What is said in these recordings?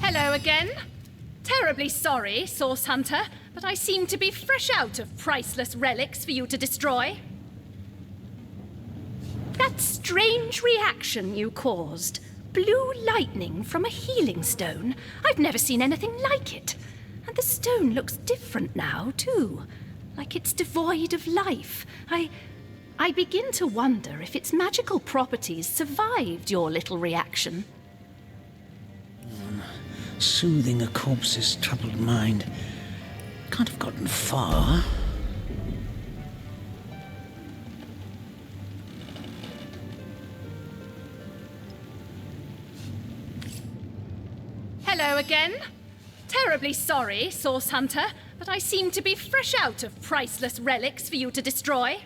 Hello again. Terribly sorry, Source Hunter, but I seem to be fresh out of priceless relics for you to destroy. That strange reaction you caused, blue lightning from a healing stone, I've never seen anything like it. And the stone looks different now, too. Like it's devoid of life. I begin to wonder if its magical properties survived your little reaction. Soothing a corpse's troubled mind. Can't have gotten far. Hello again. Terribly sorry, Source Hunter, but I seem to be fresh out of priceless relics for you to destroy.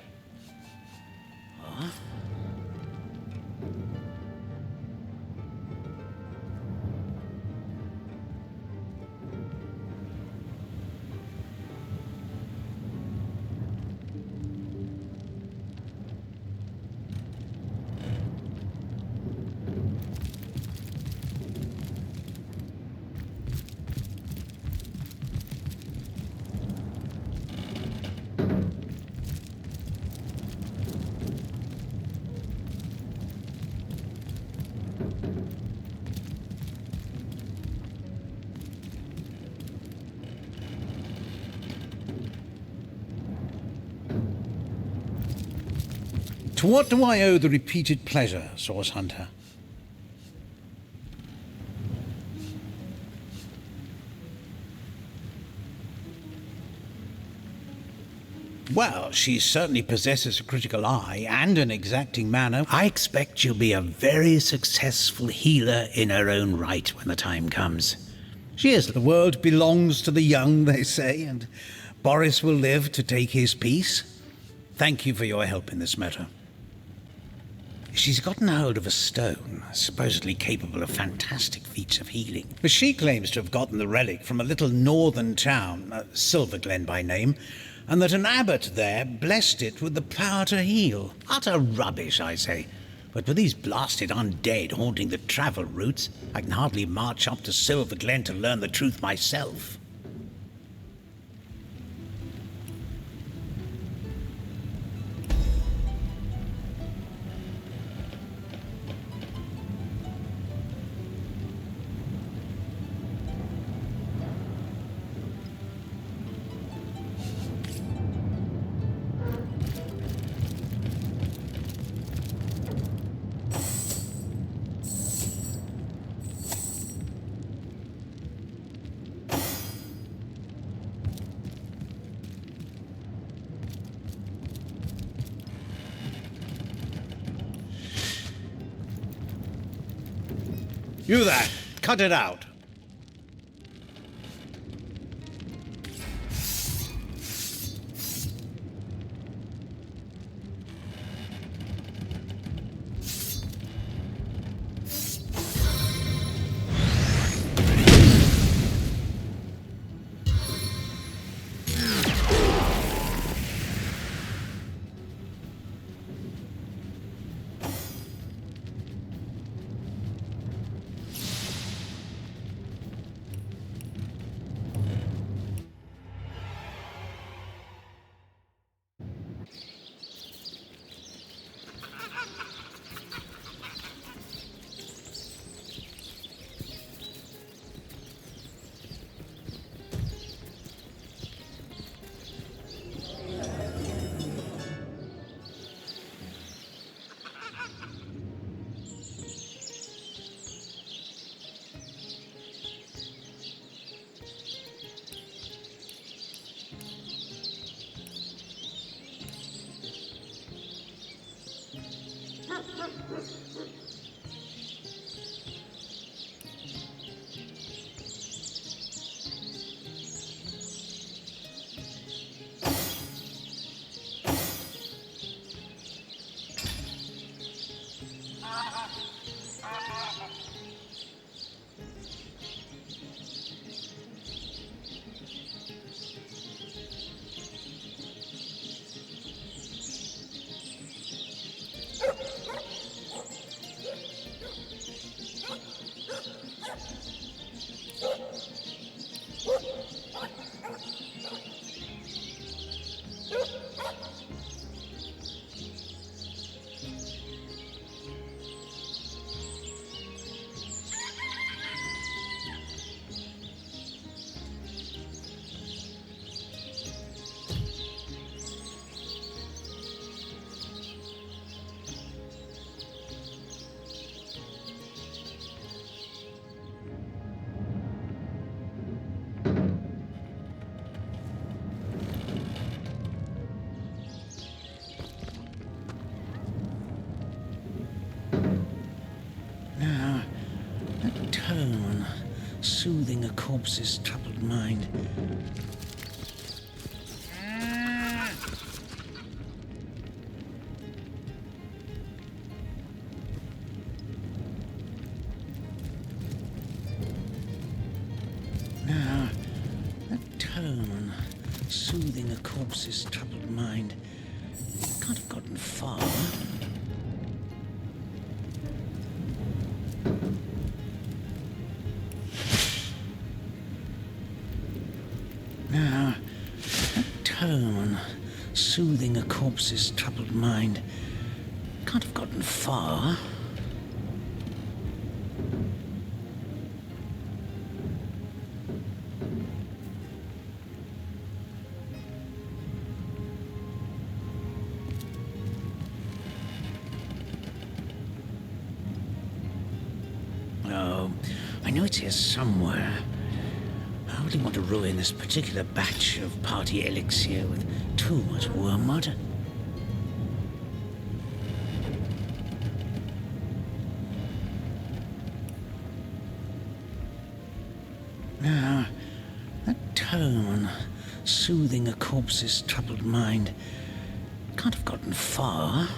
To what do I owe the repeated pleasure, Source Hunter? Well, she certainly possesses a critical eye and an exacting manner. I expect she'll be a very successful healer in her own right when the time comes. She is. The world belongs to the young, they say, and Boris will live to take his piece. Thank you for your help in this matter. She's gotten hold of a stone, supposedly capable of fantastic feats of healing. But she claims to have gotten the relic from a little northern town, Silver Glen by name, and that an abbot there blessed it with the power to heal. Utter rubbish, I say. But with these blasted undead haunting the travel routes, I can hardly march up to Silver Glen to learn the truth myself. You there! Cut it out! soothing a corpse's troubled mind. Now, that tone, soothing a corpse's troubled mind, can't have gotten far. Now, that tone, soothing a corpse's troubled mind, can't have gotten far. Oh, I know it's here somewhere. I only want to ruin this particular batch of party elixir with too much wormwood. Now, that tone, soothing a corpse's troubled mind, can't have gotten far.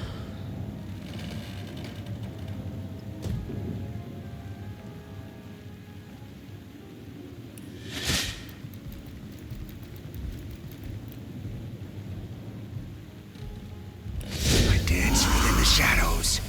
Shadows.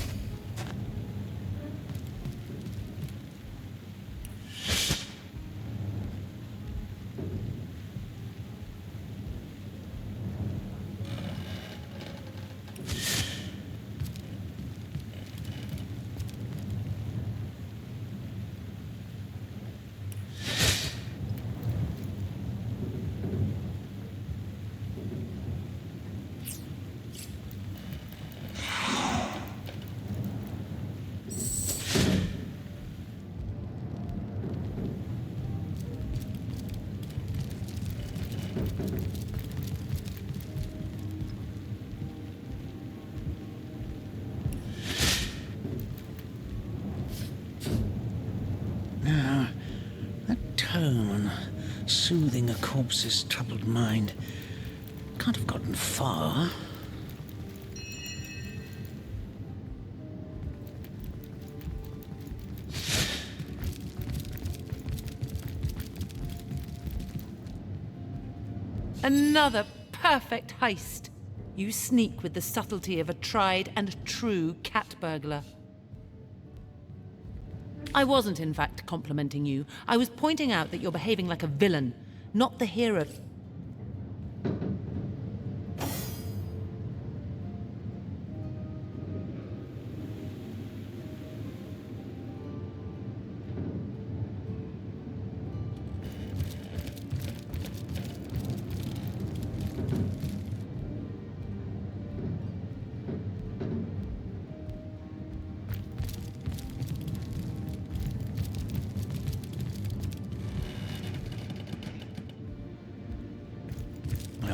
Now, that tone, soothing a corpse's troubled mind, can't have gotten far. Another perfect heist. You sneak with the subtlety of a tried and true cat burglar. I wasn't, in fact, complimenting you. I was pointing out that you're behaving like a villain, not the hero.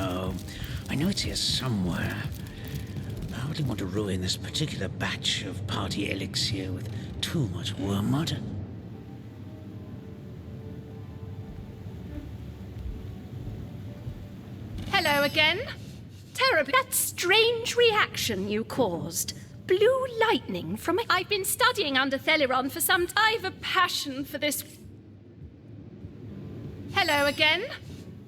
Oh, I know it's here somewhere. I only want to ruin this particular batch of party elixir with too much wormwood. Hello again. Terribly. That strange reaction you caused. Blue lightning from a... I've been studying under Theleron for some time. I've a passion for this. Hello again.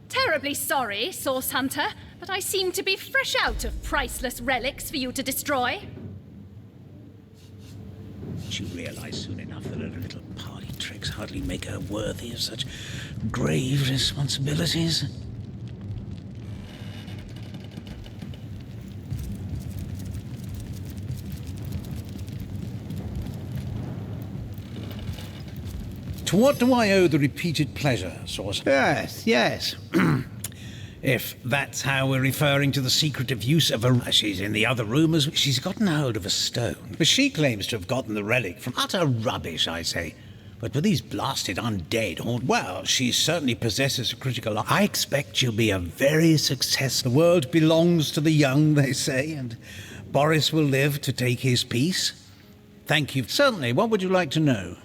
Terribly sorry, Source Hunter, but I seem to be fresh out of priceless relics for you to destroy. She realized soon enough that her little party tricks hardly make her worthy of such grave responsibilities. To what do I owe the repeated pleasure, Source? Yes. If that's how we're referring to the secretive use of a... She's in the other room as... She's gotten hold of a stone. But she claims to have gotten the relic from... Utter rubbish, I say. But with these blasted undead, or... Well, she certainly possesses a critical eye. I expect she'll be a very successful... The world belongs to the young, they say, and Boris will live to take his piece. Thank you. Certainly, what would you like to know?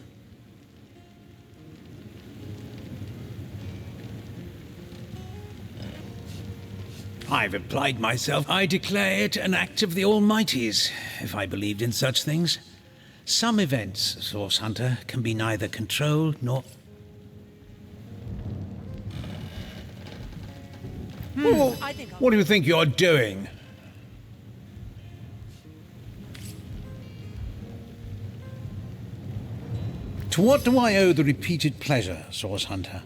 I've applied myself. I declare it an act of the Almighty's, if I believed in such things. Some events, Source Hunter, can be neither controlled nor... What do you think you're doing? To what do I owe the repeated pleasure, Source Hunter?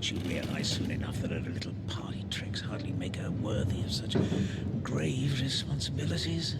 She realized soon enough that her little party tricks hardly make her worthy of such grave responsibilities.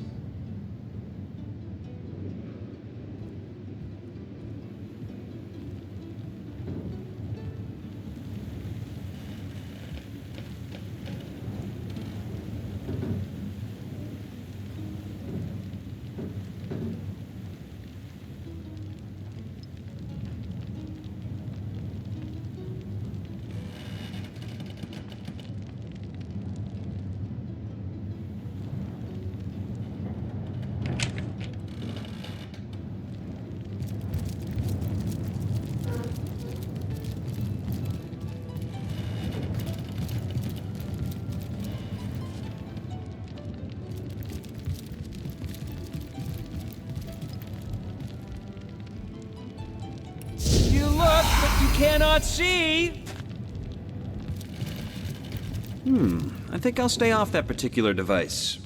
You look, but you cannot see! I think I'll stay off that particular device.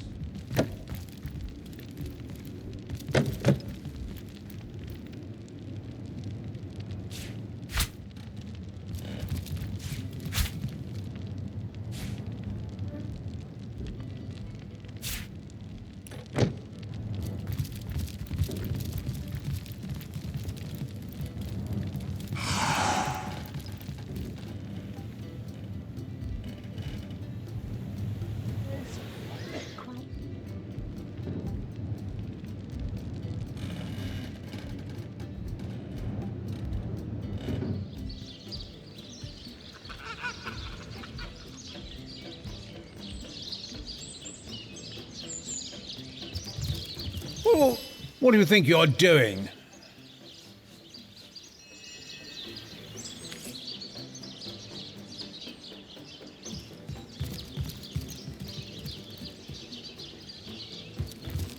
What do you think you're doing?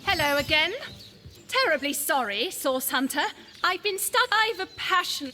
Hello again. Terribly sorry, Source Hunter. I've been stuck. I've a passion.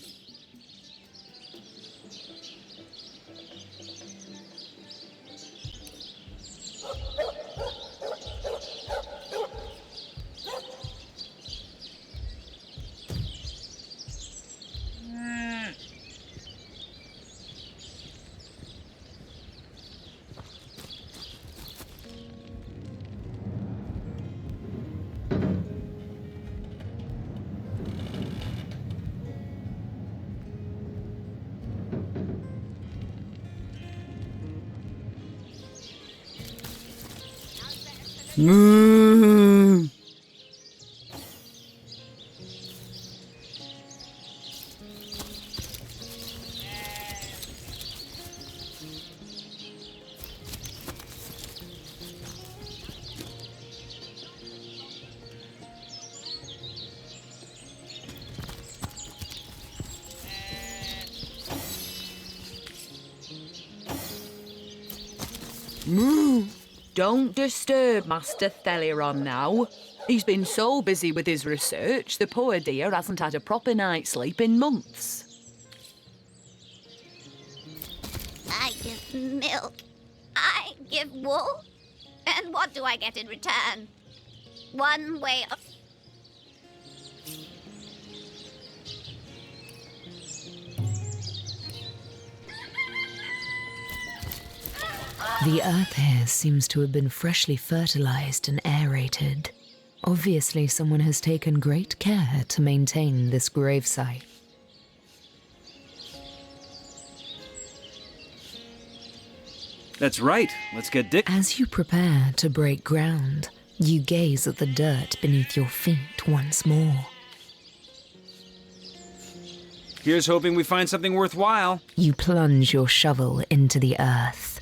Don't disturb Master Theliron now. He's been so busy with his research, the poor dear hasn't had a proper night's sleep in months. I give milk. I give wool. And what do I get in return? One way of... The earth here seems to have been freshly fertilized and aerated. Obviously, someone has taken great care to maintain this gravesite. That's right. Let's get As you prepare to break ground, you gaze at the dirt beneath your feet once more. Here's hoping we find something worthwhile. You plunge your shovel into the earth.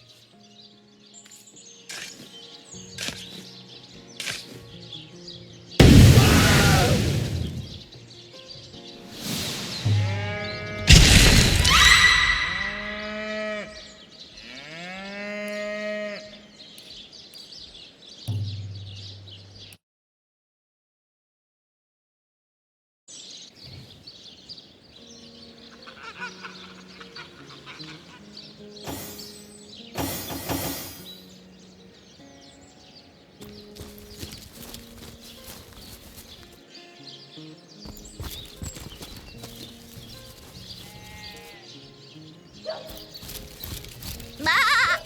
Ah!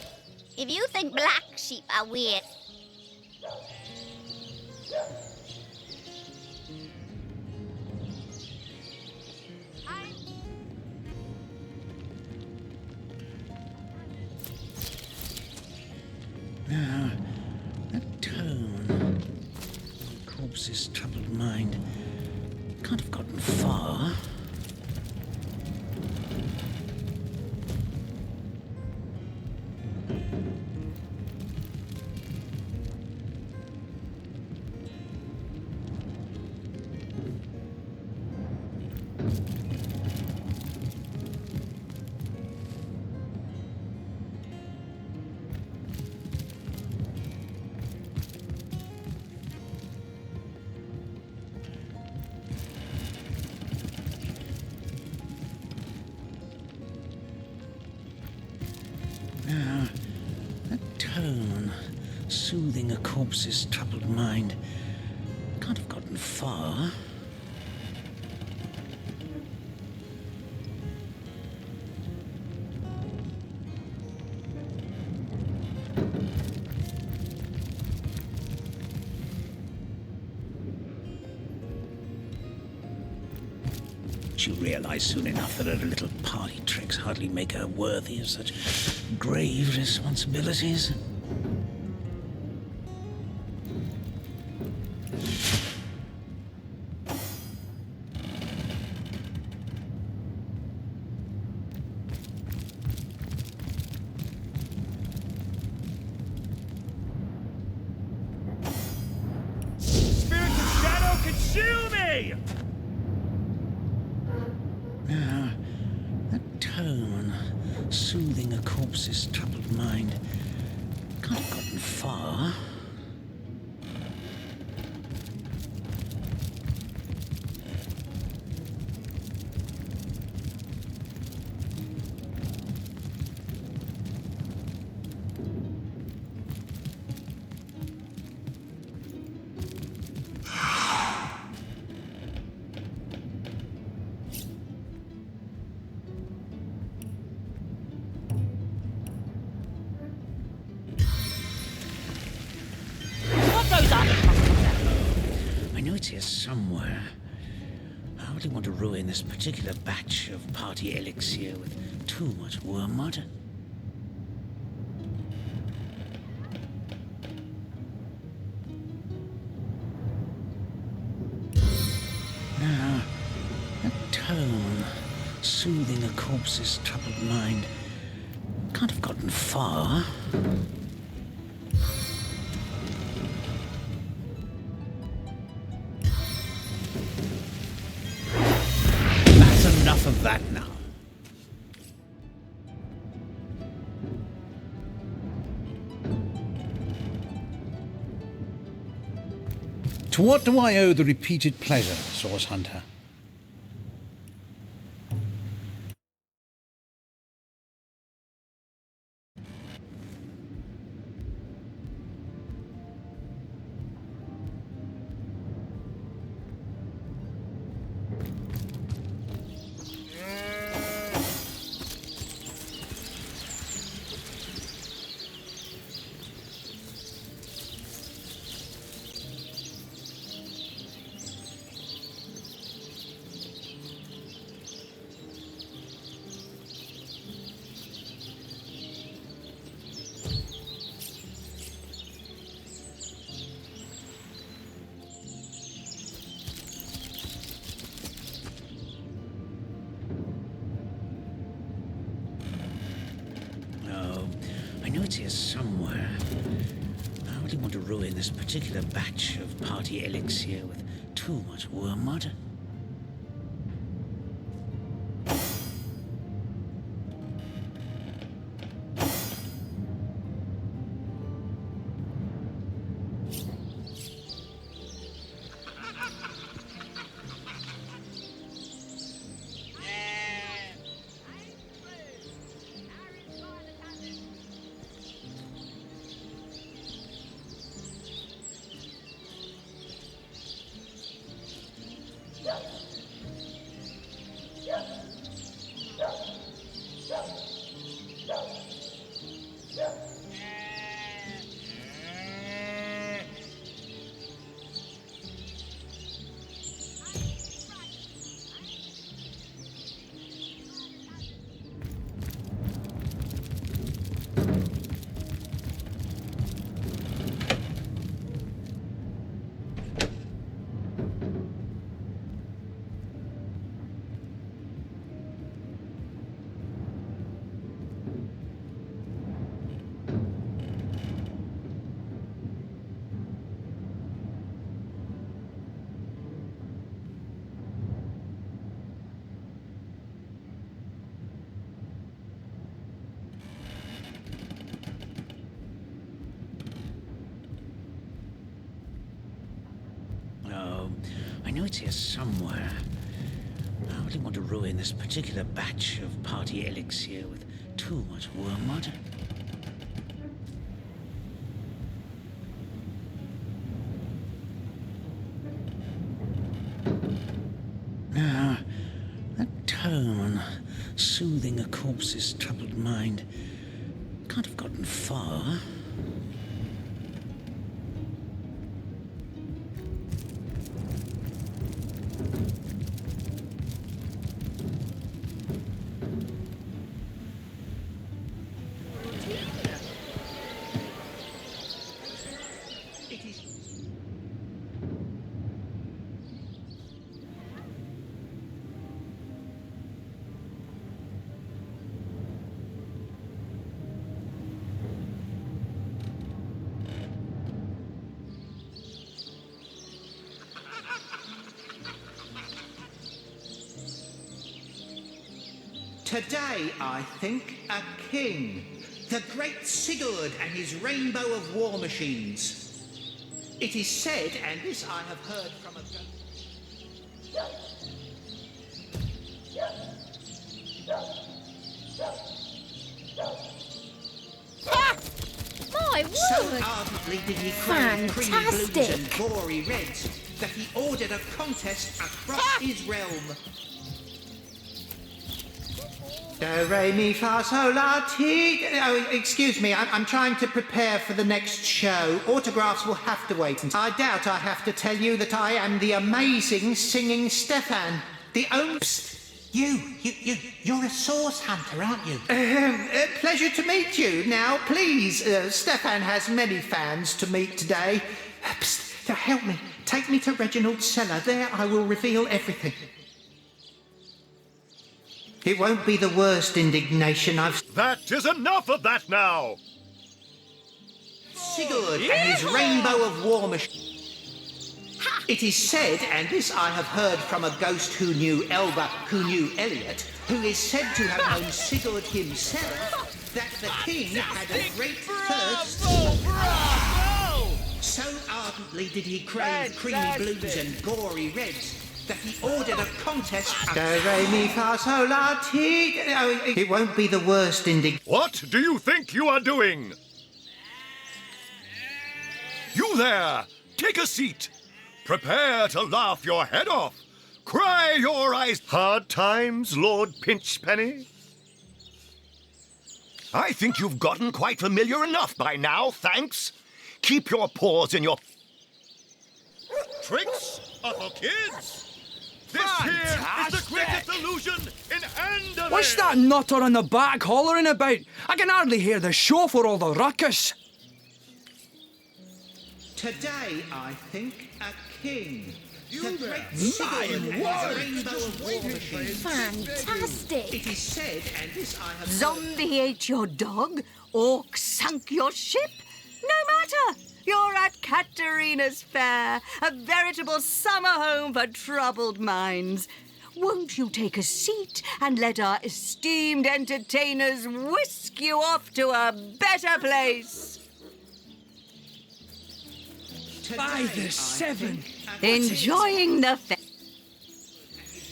If you think black sheep are weird... Now, that tone. Corpse's troubled mind. Can't have gotten far. Now, that tone, soothing a corpse's troubled mind, can't have gotten far. She'll realize soon enough that her little party tricks hardly make her worthy of such grave responsibilities. Spirits of shadow, consume me! Now, that tone, soothing a corpse's troubled mind, can't have gotten far. I know it's here somewhere. I hardly want to ruin this particular batch of party elixir with too much wormwood. Now, that tone, soothing a corpse's troubled mind, can't have gotten far. That's enough of that now. To what do I owe the repeated pleasure, Source Hunter? I know it's here somewhere. I really want to ruin this particular batch of party elixir with too much wormwood. I know it's here somewhere. I really want to ruin this particular batch of party elixir with too much wormwood. Now, that tone soothing a corpse's troubled mind can't have gotten far. Today, I think, a king. The great Sigurd and his rainbow of war machines. It is said, and this I have heard from a My so word! ardently did he crave pretty blues Fantastic. and gory reds that he ordered a contest across his realm. Do, re, mi, fa, sol, la, ti. Oh, excuse me, I'm trying to prepare for the next show. Autographs will have to wait. I doubt I have to tell you that I am the amazing singing Stefan. The only... Psst. You're a source hunter, aren't you? Pleasure to meet you. Now, please, Stefan has many fans to meet today. Psst. Now, help me. Take me to Reginald's cellar. There I will reveal everything. It won't be the worst indignation I've... That is enough of that now! Sigurd and his rainbow of war machine. It is said, and this I have heard from a ghost who knew Elba, who knew Elliot, who is said to have known Sigurd himself, that the king had a great thirst... Bravo! So ardently ardently did he crave creamy blues and gory reds that he ordered a contest. Do, re, mi, fa, sol, la, ti. Oh, it won't be the worst What do you think you are doing? You there! Take a seat. Prepare to laugh your head off. Cry your eyes. Hard times, Lord Pinchpenny? I think you've gotten quite familiar enough by now, thanks. Keep your paws in your... Tricks are for kids. This here is the greatest illusion in Andalane. What's that nutter on the back hollering about? I can hardly hear the show for all the ruckus. Today, I think, a king. You the there. great Sigurd and Word. his rainbow of war machines. Fantastic! It is said, and this I have Zombie ate your dog, orc sunk your ship. No matter, you're at Katarina's Fair, a veritable summer home for troubled minds. Won't you take a seat and let our esteemed entertainers whisk you off to a better place? By the seven. Enjoying the fair.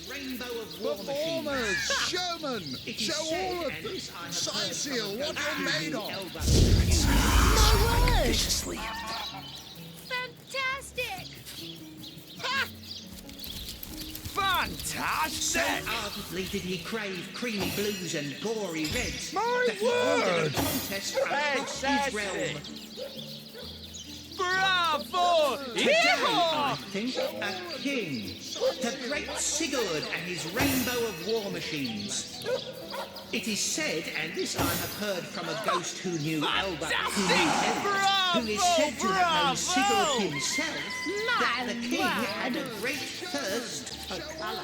rainbow of war Performers, showmen, show all of this. Siseal, what you're made of. Viciously. Fantastic! Ha! So ardently did he crave creamy blues and gory reds My that he ordered word! a contest across his realm. Bravo! Today, I think, a king. The great Sigurd and his rainbow of war machines. It is said, and this I have heard from a ghost who knew Elba, who knew Elba, who is said to have known Sigurd himself, that the king had a great thirst for colour.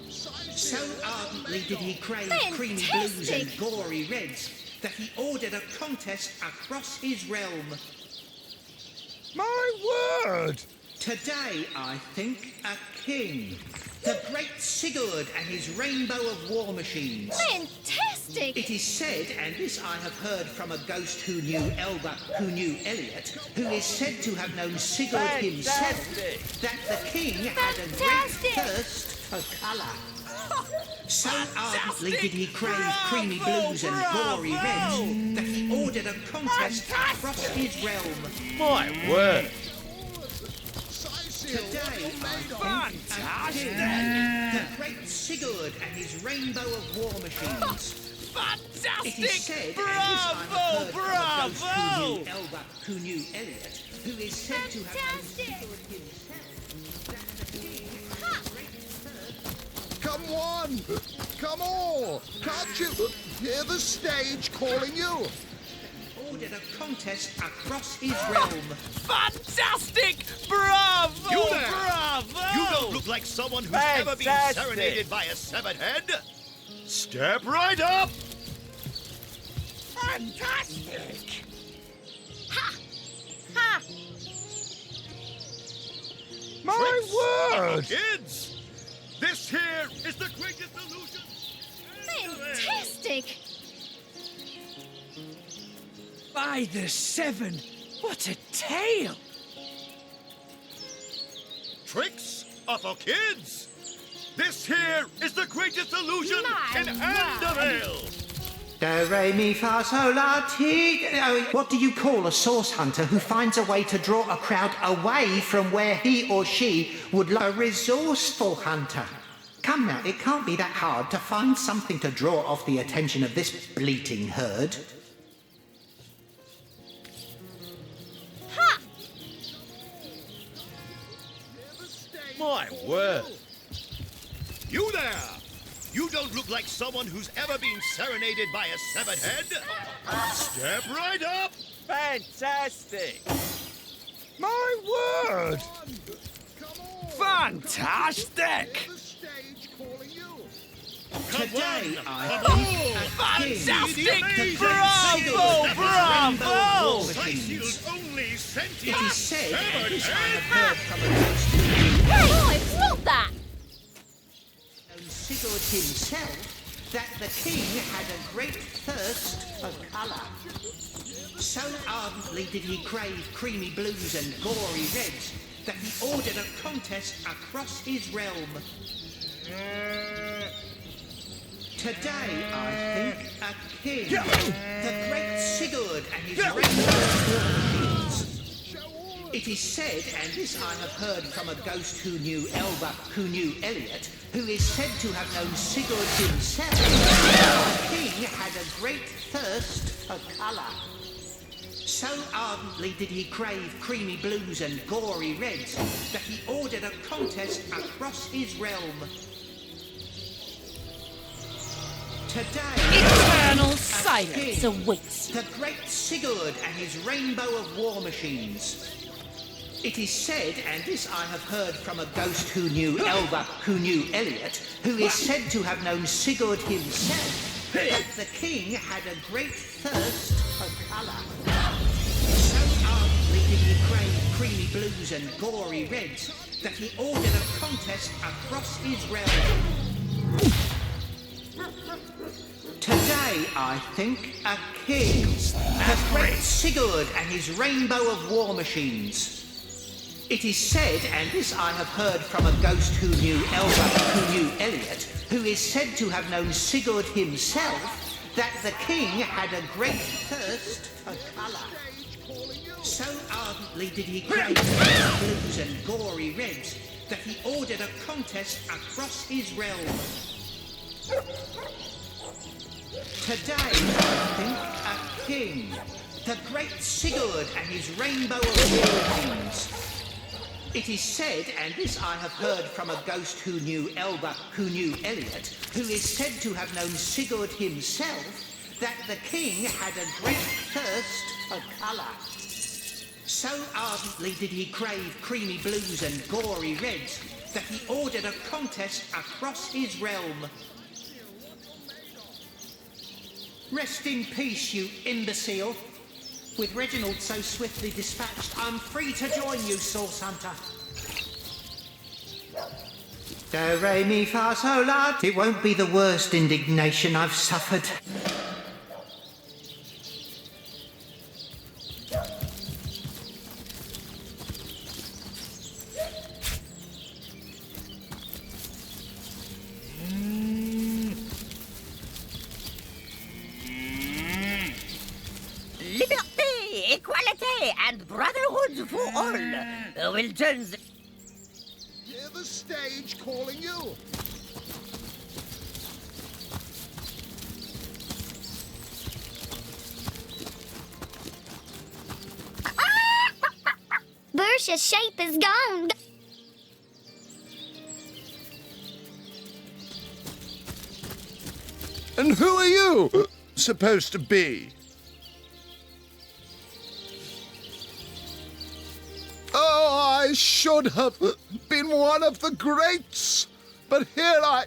So ardently did he crave creamy blues and gory reds that he ordered a contest across his realm. My word! Today, I think, a king. The great Sigurd and his rainbow of war machines. Fantastic! It is said, and this I have heard from a ghost who knew Elba, who knew Elliot, who is said to have known Sigurd himself, that the king had a great thirst for colour. So ardently did he crave creamy blues and gory reds that he ordered a contest across his realm. My word! Today, I think, the great Sigurd and his rainbow of war machines. Fantastic! It is said, and this I have heard from a ghost who knew Elba, who knew Elliot, who is said to have known Sigurd himself, that the king had a great thirst. Come one! Come all! Can't you hear the stage calling you? Ordered a contest across his realm. Fantastic! Bravo! You there! Bravo! You don't look like someone who's ever been serenaded by a severed head. Step right up! Fantastic! Ha! Ha! My word! Kids! This here is the greatest illusion! Fantastic! By the seven! What a tale! Tricks are for kids! This here is the greatest illusion in Andalane! Do, re, mi, fa, sol, la, ti. Oh, what do you call a source hunter who finds a way to draw a crowd away from where he or she would like? A resourceful hunter. Come now, it can't be that hard to find something to draw off the attention of this bleating herd. Ha! My word! You there! You don't look like someone who's ever been serenaded by a severed head. Step right up! Fantastic! My word! Fantastic! The stage calling you. Today, I think, a king. Fantastic! Bravo! Bravo! Sigil's only sentient It is said, and severed this I head. have heard from a ghost who knew Boy, stop that! Sigurd himself, that the king had a great thirst for colour. So ardently did he crave creamy blues and gory reds that he ordered a contest across his realm. Today, I think, a king, the great Sigurd and his rainbow machines. It is said, and this I have heard from a ghost who knew Elba, who knew Elliot, who is said to have known Sigurd himself, the king had a great thirst for colour. So ardently did he crave creamy blues and gory reds that he ordered a contest across his realm. Today, Eternal a silence king, awaits. the great Sigurd and his rainbow of war machines. It is said, and this I have heard from a ghost who knew Elba, who knew Elliot, who is said to have known Sigurd himself, that the king had a great thirst for colour. So ardently did he crave creamy blues and gory reds that he ordered a contest across his realm. Today, I think, a king, the great Sigurd and his rainbow of war machines. It is said, and this I have heard from a ghost who knew Elba, who knew Elliot, who is said to have known Sigurd himself, that the king had a great thirst for colour. So ardently did he crave blues and gory reds that he ordered a contest across his realm. Today, I think, a king, the great Sigurd and his rainbow of war machines. It is said, and this I have heard from a ghost who knew Elba, who knew Elliot, who is said to have known Sigurd himself, that the king had a great thirst for colour. So ardently did he crave creamy blues and gory reds that he ordered a contest across his realm. Rest in peace, you imbecile. With Reginald so swiftly dispatched, I'm free to join you, Source Hunter. Do, re, mi, fa, sol, la. It won't be the worst indignation I've suffered. Liberté, equality, and brotherhood for all will turn the... Hear the stage calling you. Bersha's shape is gone. And who are you supposed to be? Oh, I should have been one of the greats. But here I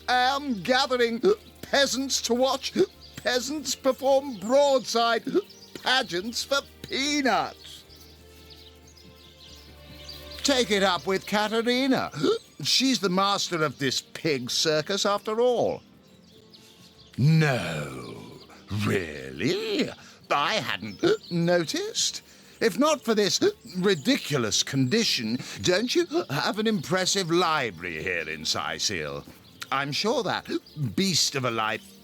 am gathering peasants to watch peasants perform broadside pageants for peanuts. Take it up with Katerina. She's the master of this pig circus after all. No, really? I hadn't noticed. If not for this ridiculous condition, don't you have an impressive library here in Sicil? I'm sure that beast of a library...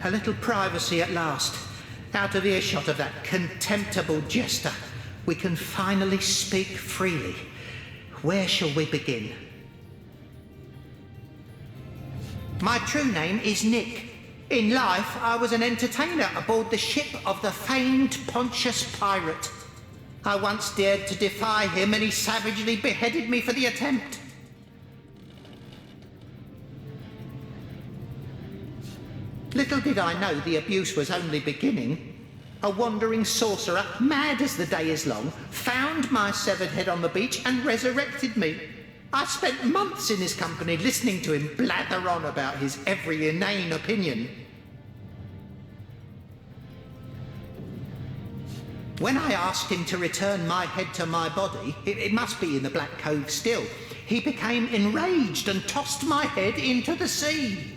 A little privacy at last. Out of earshot of that contemptible jester. We can finally speak freely. Where shall we begin? My true name is Nick. In life, I was an entertainer aboard the ship of the famed Pontius Pirate. I once dared to defy him and he savagely beheaded me for the attempt. Little did I know the abuse was only beginning. A wandering sorcerer, mad as the day is long, found my severed head on the beach and resurrected me. I spent months in his company listening to him blather on about his every inane opinion. When I asked him to return my head to my body, it must be in the Black Cove still, he became enraged and tossed my head into the sea.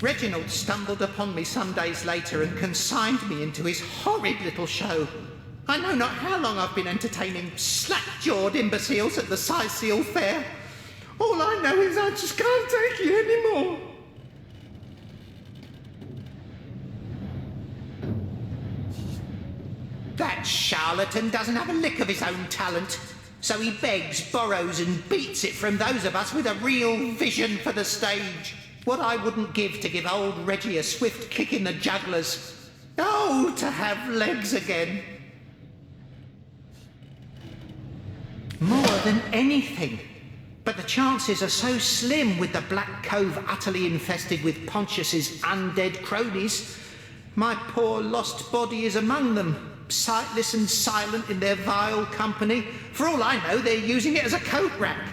Reginald stumbled upon me some days later and consigned me into his horrid little show. I know not how long I've been entertaining slack-jawed imbeciles at the Sicil Fair. All I know is I just can't take it anymore. That charlatan doesn't have a lick of his own talent, so he begs, borrows and beats it from those of us with a real vision for the stage. What I wouldn't give to give old Reggie a swift kick in the jugglers. Oh, to have legs again. More than anything. But the chances are so slim with the Black Cove utterly infested with Pontius's undead cronies. My poor lost body is among them, sightless and silent in their vile company. For all I know, they're using it as a coat rack.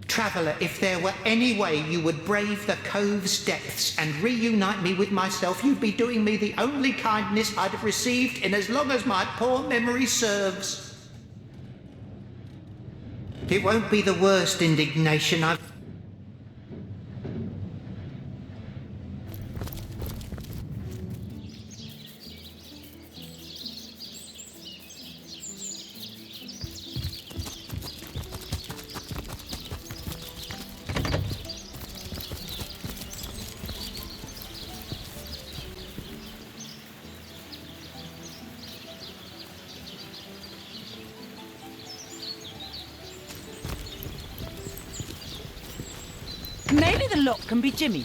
Traveller, if there were any way you would brave the cove's depths and reunite me with myself, you'd be doing me the only kindness I'd have received in as long as my poor memory serves. It won't be the worst indignation I've... Maybe the lock can be Jimmy.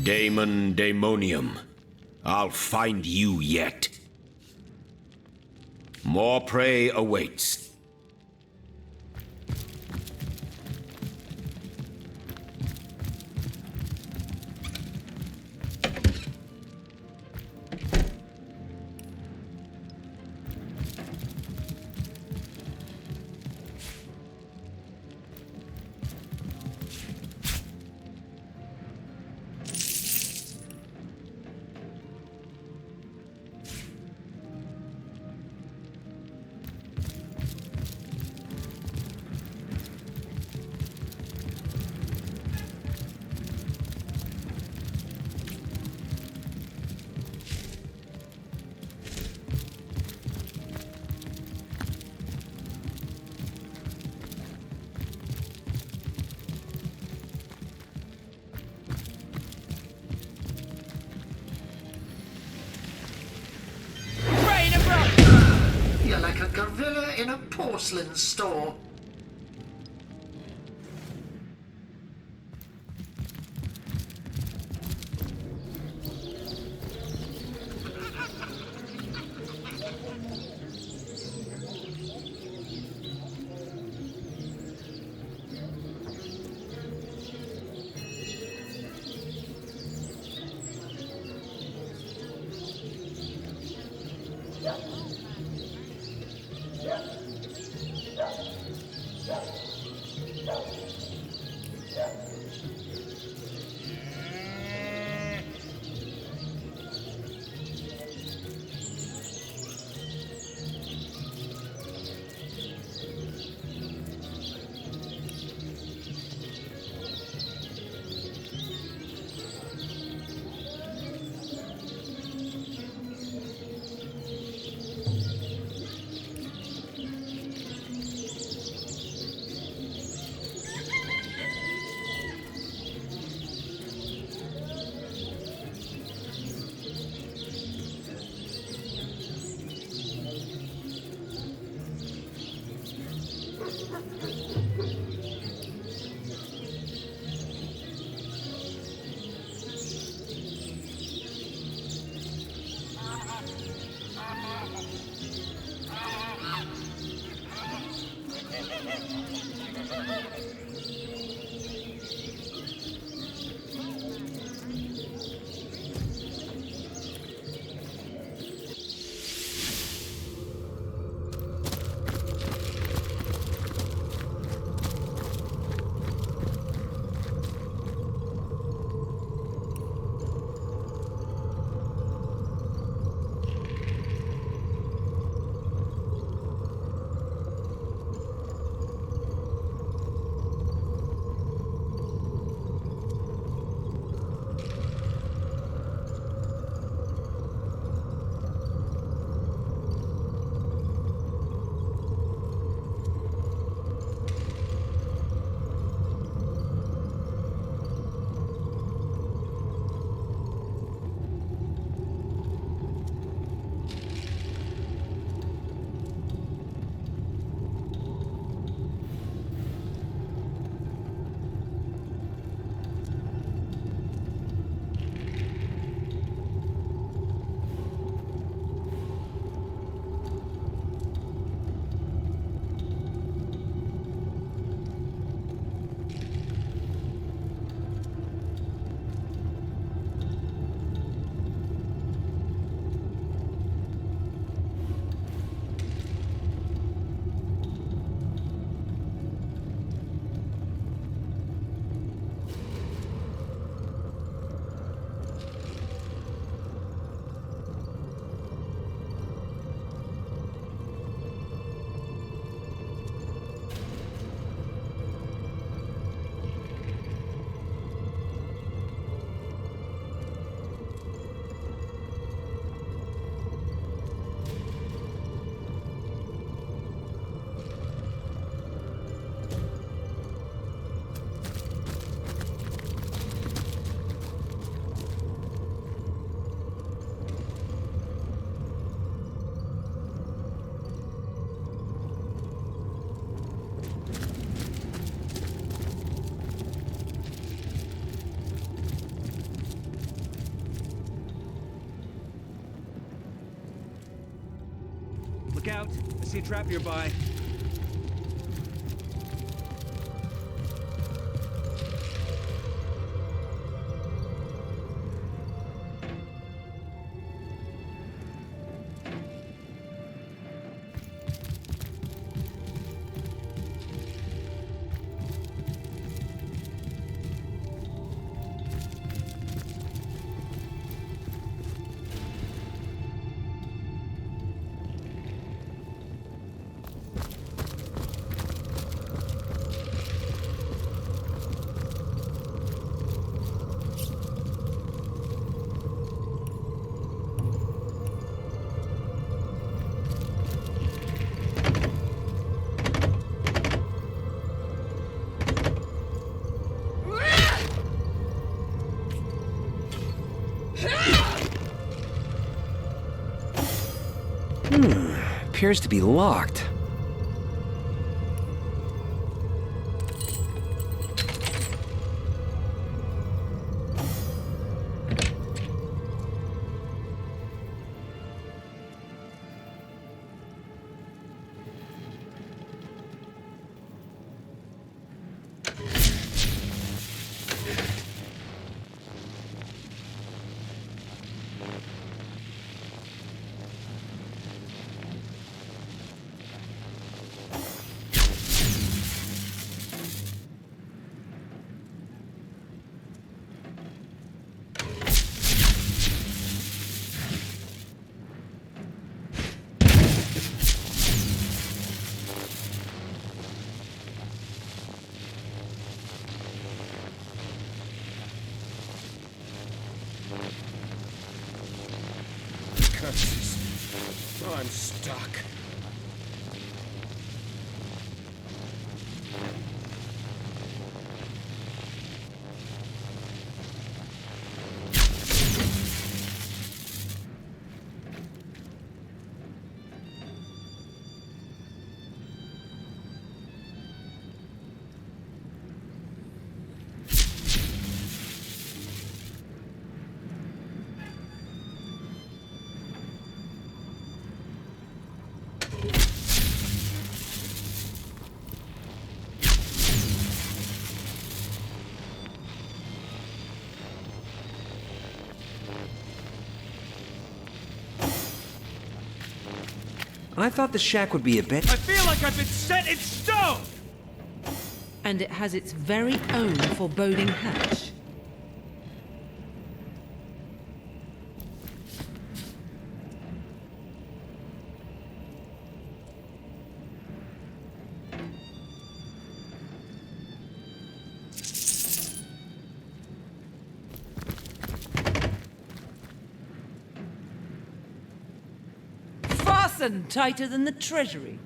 Damon Daemonium. I'll find you yet. More prey awaits. You're like a gorilla in a porcelain store. Look out. I see a trap nearby. Appears to be locked. I'm stuck. I thought the shack would be a bit... I feel like I've been set in stone! And it has its very own foreboding hatch. Fasten tighter than the treasury.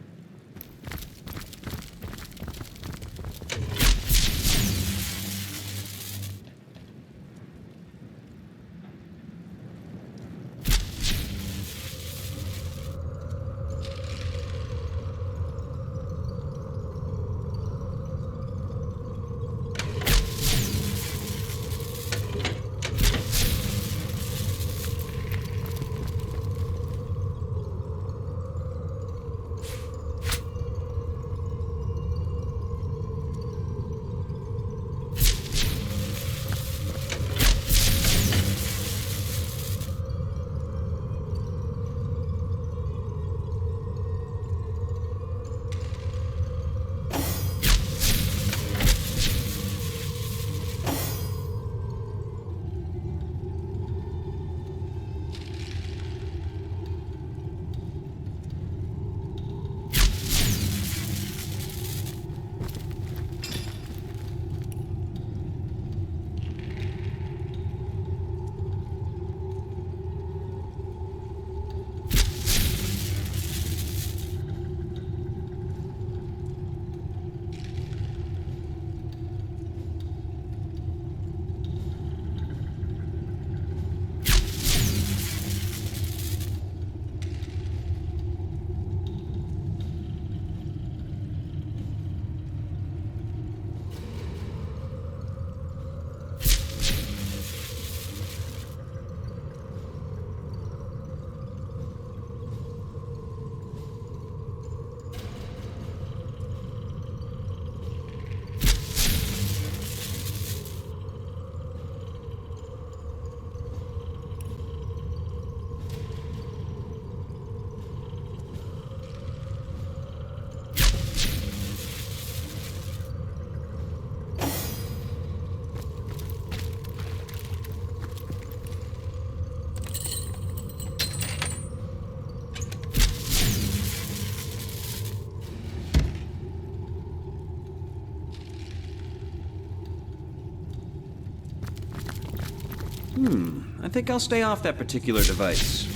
I think I'll stay off that particular device.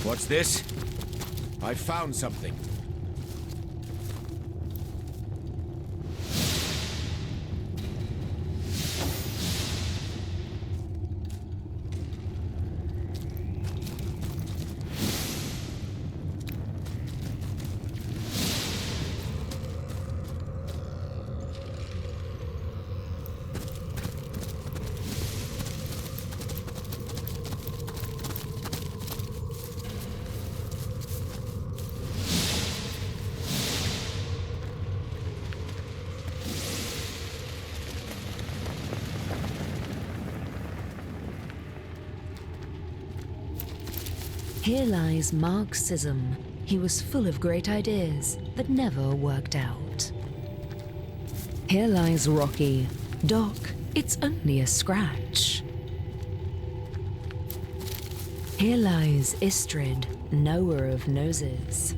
What's this? I found something. Here lies Marxism. He was full of great ideas that never worked out. Here lies Rocky. Doc, it's only a scratch. Here lies Istrid, knower of noses.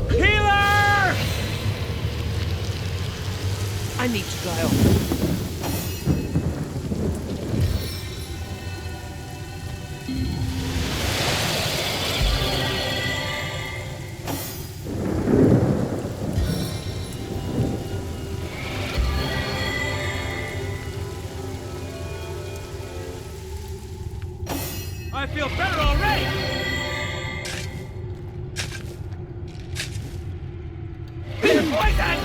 Healer! I need to dry off. I feel better already! Bitter poison!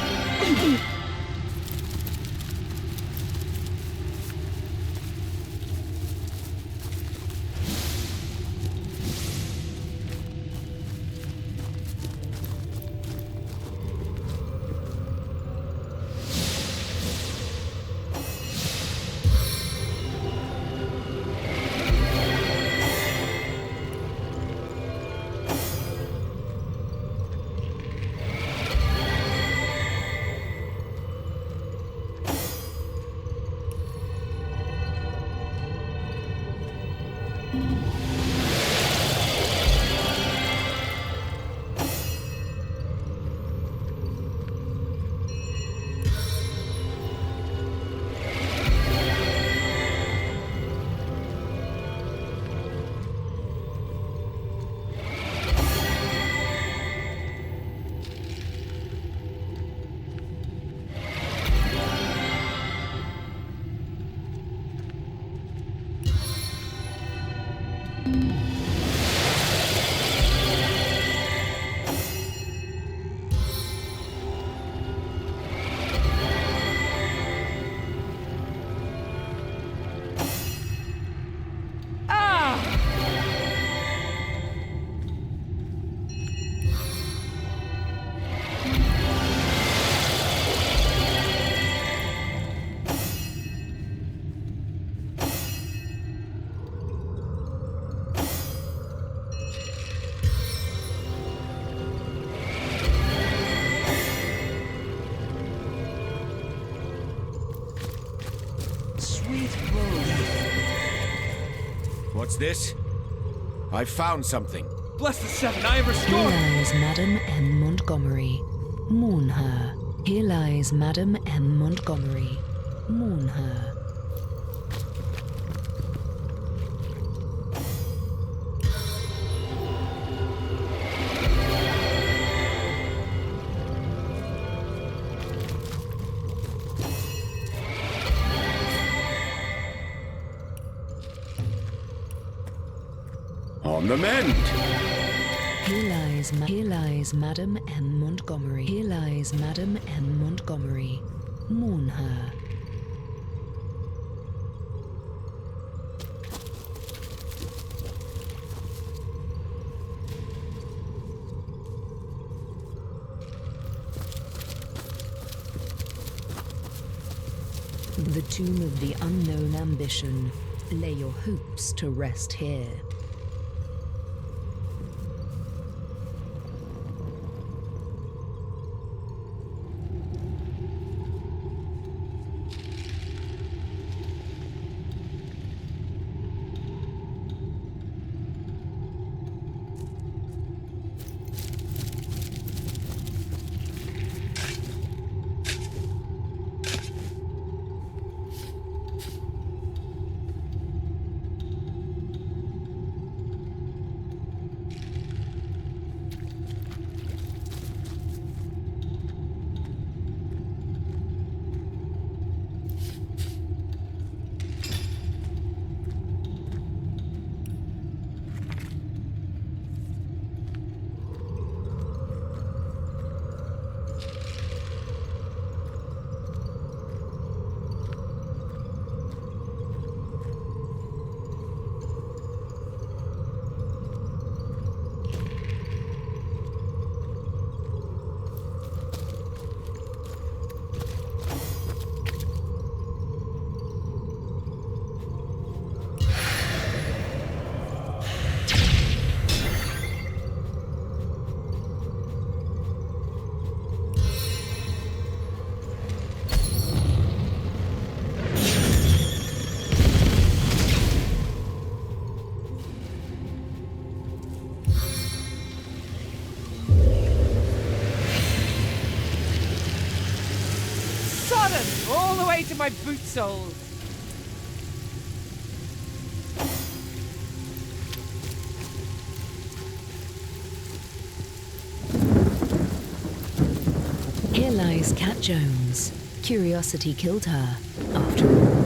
What's this? I found something. Bless the Seven, I am restored! Here lies Madame M. Montgomery. Mourn her. Here lies Madame M. Montgomery. Mourn her. On the mend. Here lies Madame M. Montgomery. Here lies Madame M. Montgomery. Mourn her. The tomb of the unknown ambition. Lay your hopes to rest here. away to my boot soles. Here lies Cat Jones. Curiosity killed her, after all.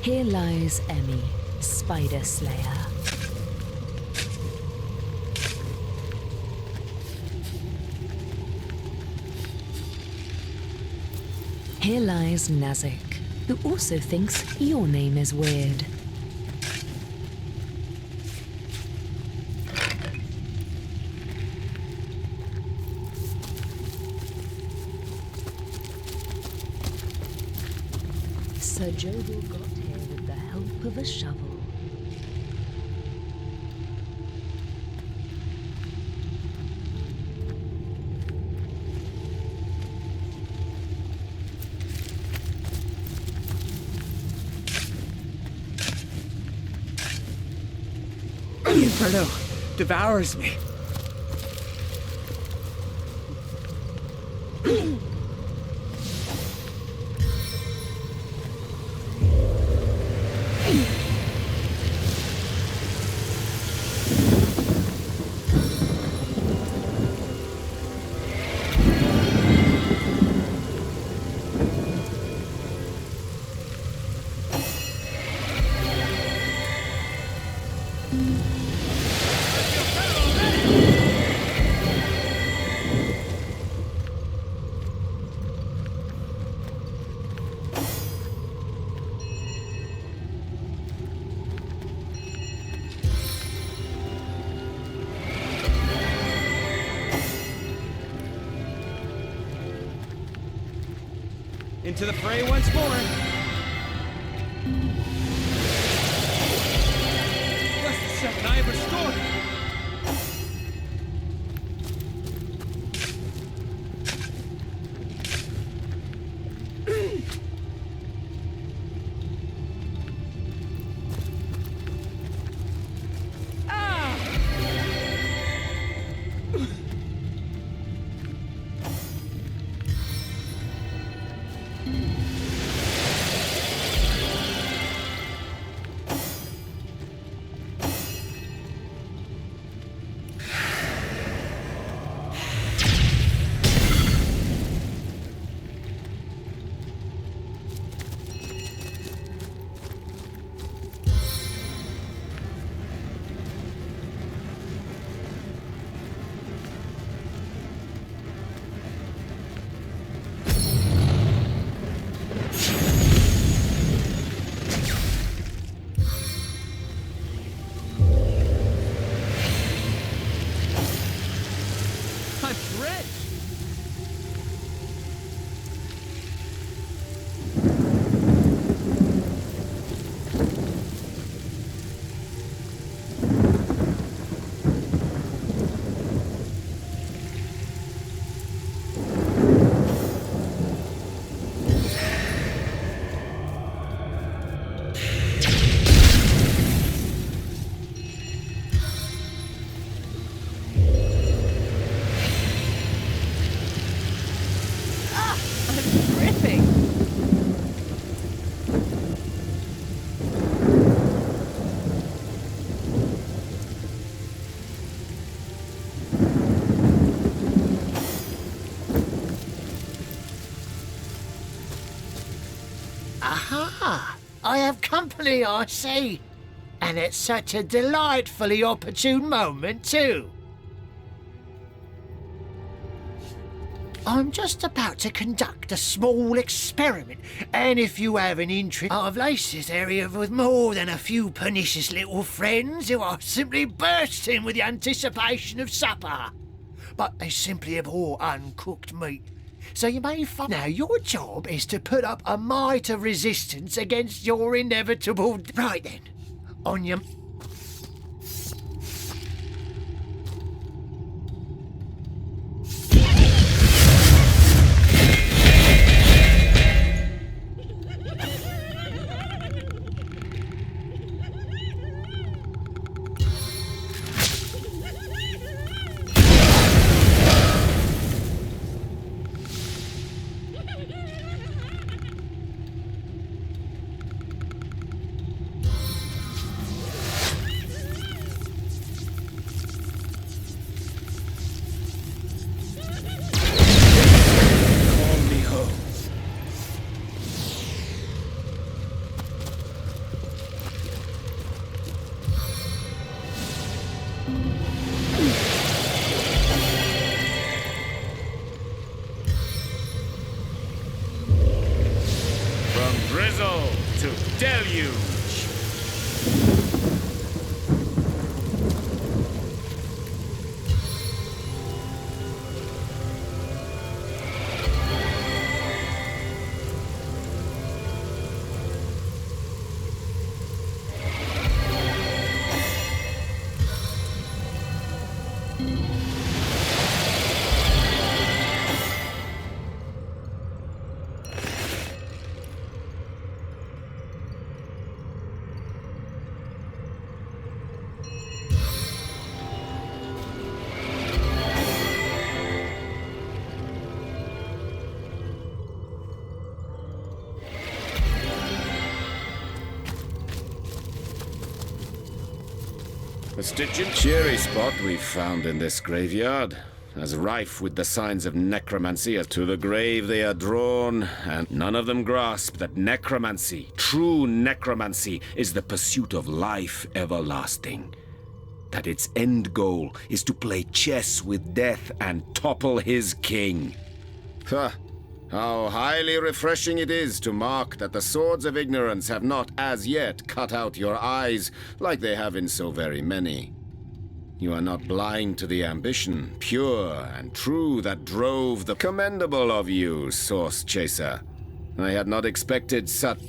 Here lies Emmy, Spider Slayer. Here lies Nazik, who also thinks your name is weird. Sir Jodel got here with the help of a shovel. The Inferno devours me. Into the fray once more. That's the second I ever scored. Aha! I have company, I see. And it's such a delightfully opportune moment, too. I'm just about to conduct a small experiment, and if you have an interest, I've laced this area with more than a few pernicious little friends who are simply bursting with the anticipation of supper. But they simply abhor uncooked meat. So you may find now your job is to put up a mite of resistance against your inevitable... Right then, on your... Drizzle to deluge. A Stygian cheery spot we've found in this graveyard, as rife with the signs of necromancy as to the grave they are drawn, and none of them grasp that necromancy, true necromancy, is the pursuit of life everlasting. That its end goal is to play chess with death and topple his king. Ha! How highly refreshing it is to mark that the swords of ignorance have not as yet cut out your eyes like they have in so very many. You are not blind to the ambition, pure and true, that drove the commendable of you, Source Chaser. I had not expected such...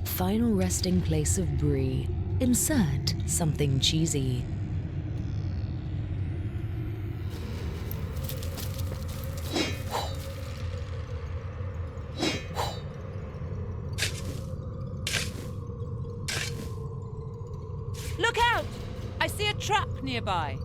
Final resting place of Bree. Insert something cheesy. Look out! I see a trap nearby.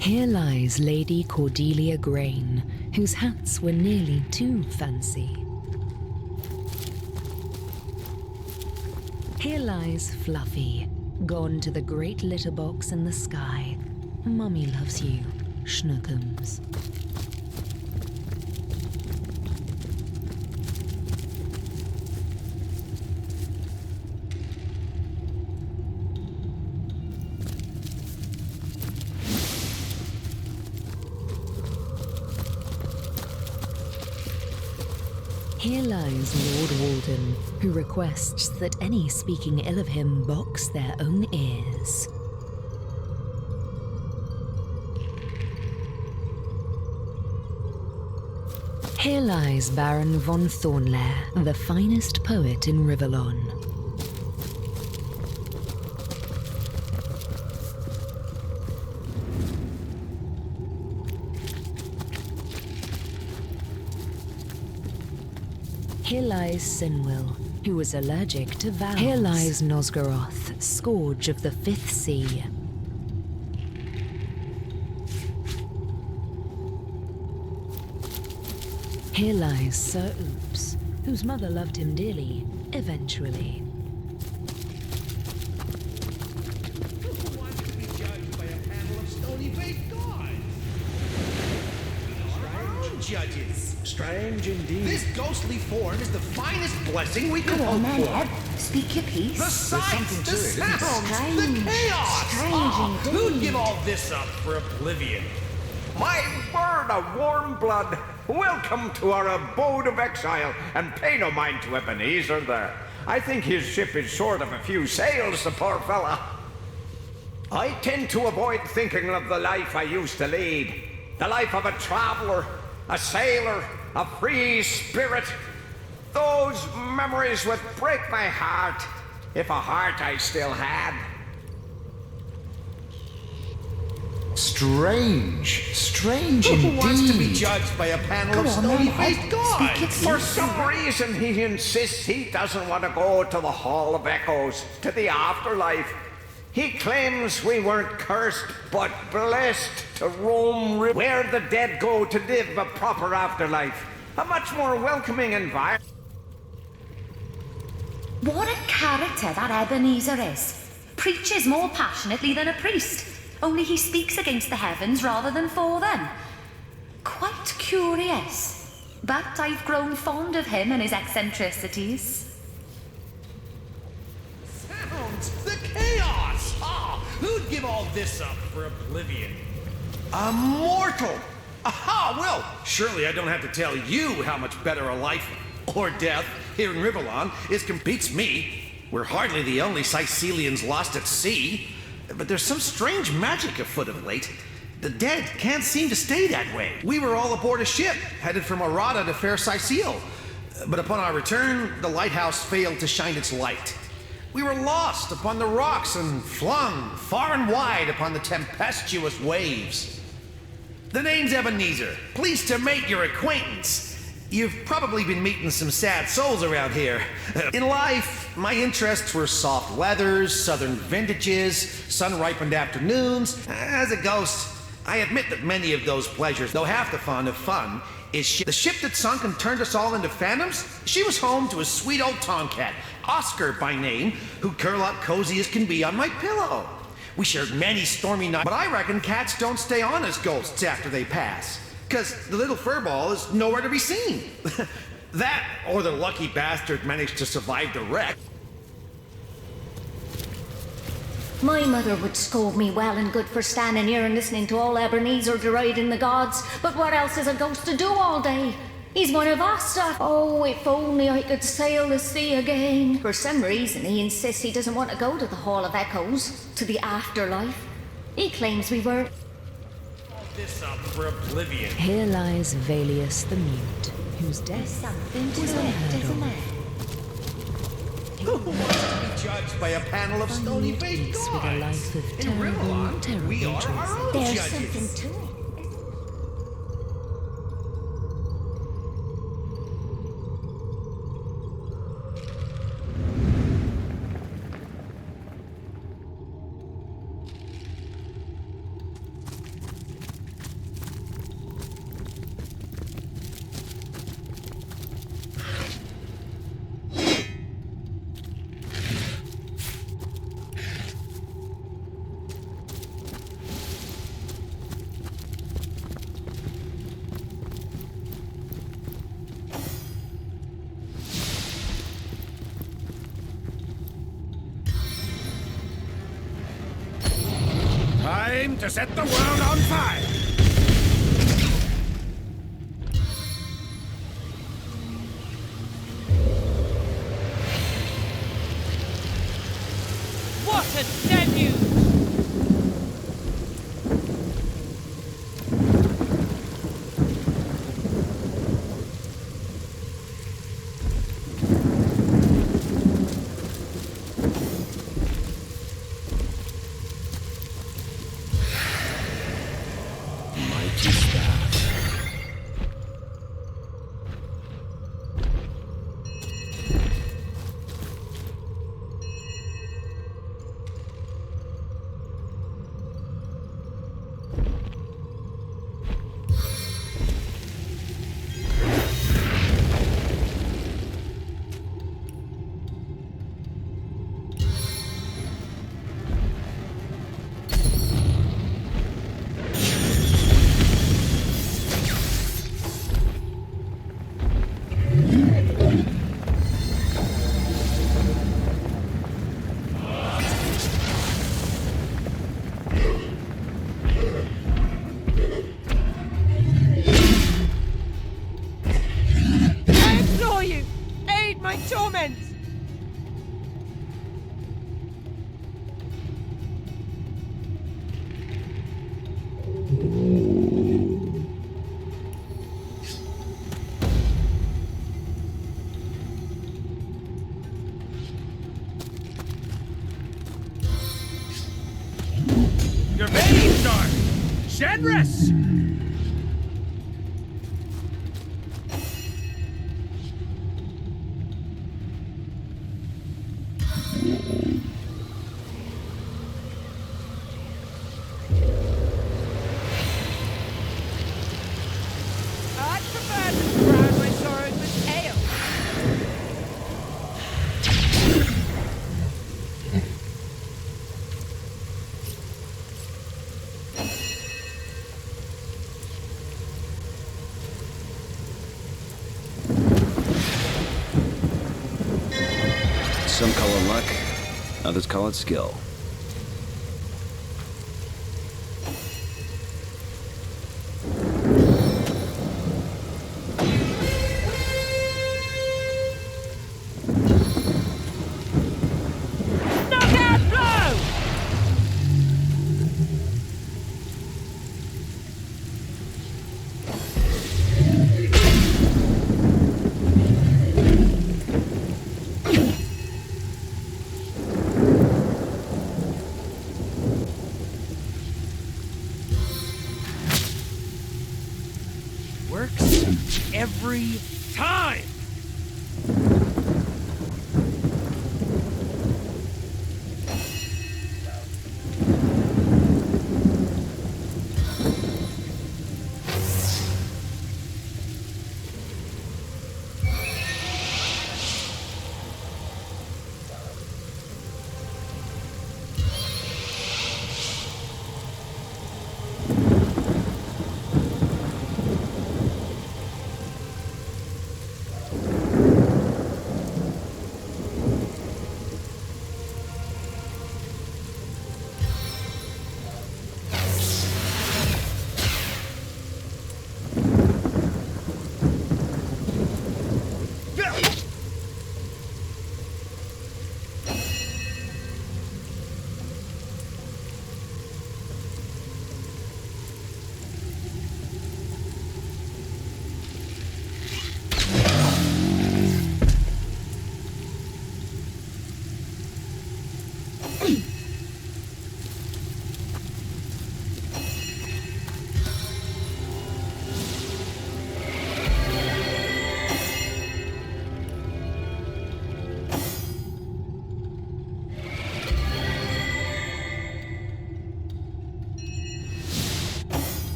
Here lies Lady Cordelia Grain, whose hats were nearly too fancy. Here lies Fluffy, gone to the great litter box in the sky. Mummy loves you, Schnookums. Here lies Lord Walden, who requests that any speaking ill of him box their own ears. Here lies Baron von Thornlair, the finest poet in Rivellon. Here lies Sinwil, who was allergic to vows. Here lies Nosgoroth, scourge of the Fifth Sea. Here lies Sir Oops, whose mother loved him dearly, eventually. Who wants to be judged by a panel of stony-faced gods? Our own judges. Strange indeed. This ghostly form is the finest blessing we could hope for. Speak your piece. The sights, the sounds, the Strange. chaos. Strange Who'd indeed. give all this up for oblivion? My word of warm blood, welcome to our abode of exile, and pay no mind to Ebenezer there. I think his ship is short of a few sails, the poor fella. I tend to avoid thinking of the life I used to lead. The life of a traveler, a sailor, a free spirit. Those memories would break my heart, if a heart I still had. Strange Who indeed. wants to be judged by a panel of stony-faced gods? For some reason, he insists he doesn't want to go to the Hall of Echoes, to the afterlife. He claims we weren't cursed, but blessed to roam where the dead go to live a proper afterlife. A much more welcoming environment. What a character that Ebenezer is. Preaches more passionately than a priest. Only he speaks against the heavens rather than for them. Quite curious. But I've grown fond of him and his eccentricities. Sounds, the chaos. Who'd give all this up for oblivion? A mortal. Aha, well, surely I don't have to tell you how much better a life or death here in Rivellon is competes me. We're hardly the only Sicilians lost at sea. But there's some strange magic afoot of late. The dead can't seem to stay that way. We were all aboard a ship, headed from Arata to Fair Sicile. But upon our return, the lighthouse failed to shine its light. We were lost upon the rocks and flung far and wide upon the tempestuous waves. The name's Ebenezer. Pleased to make your acquaintance. You've probably been meeting some sad souls around here. In life, my interests were soft weathers, southern vintages, sun-ripened afternoons. As a ghost, I admit that many of those pleasures, though half the fun of fun, is the ship that sunk and turned us all into phantoms. She was home to a sweet old tomcat, Oscar by name, who'd curl up cozy as can be on my pillow. We shared many stormy nights, but I reckon cats don't stay on as ghosts after they pass. Because the little furball is nowhere to be seen. That, or the lucky bastard managed to survive the wreck. My mother would scold me well and good for standing here and listening to all Ebenezer deriding the gods. But what else is a ghost to do all day? He's one of us. Oh, if only I could sail the sea again. For some reason, he insists he doesn't want to go to the Hall of Echoes, to the afterlife. He claims we were... This up for oblivion. Here lies Valius the Mute, whose death was unheard of. Who wants to be judged by a panel of stony-faced Peace with a life gods? of In terrible, Rivellon, terrible we are choices. our own There's judges. something to it. Time to set the world on fire! What a deluge! Fenris! I'd prefer to drown my sorrows with ale. Some call it luck, others call it skill. Knockout blow! Works every time!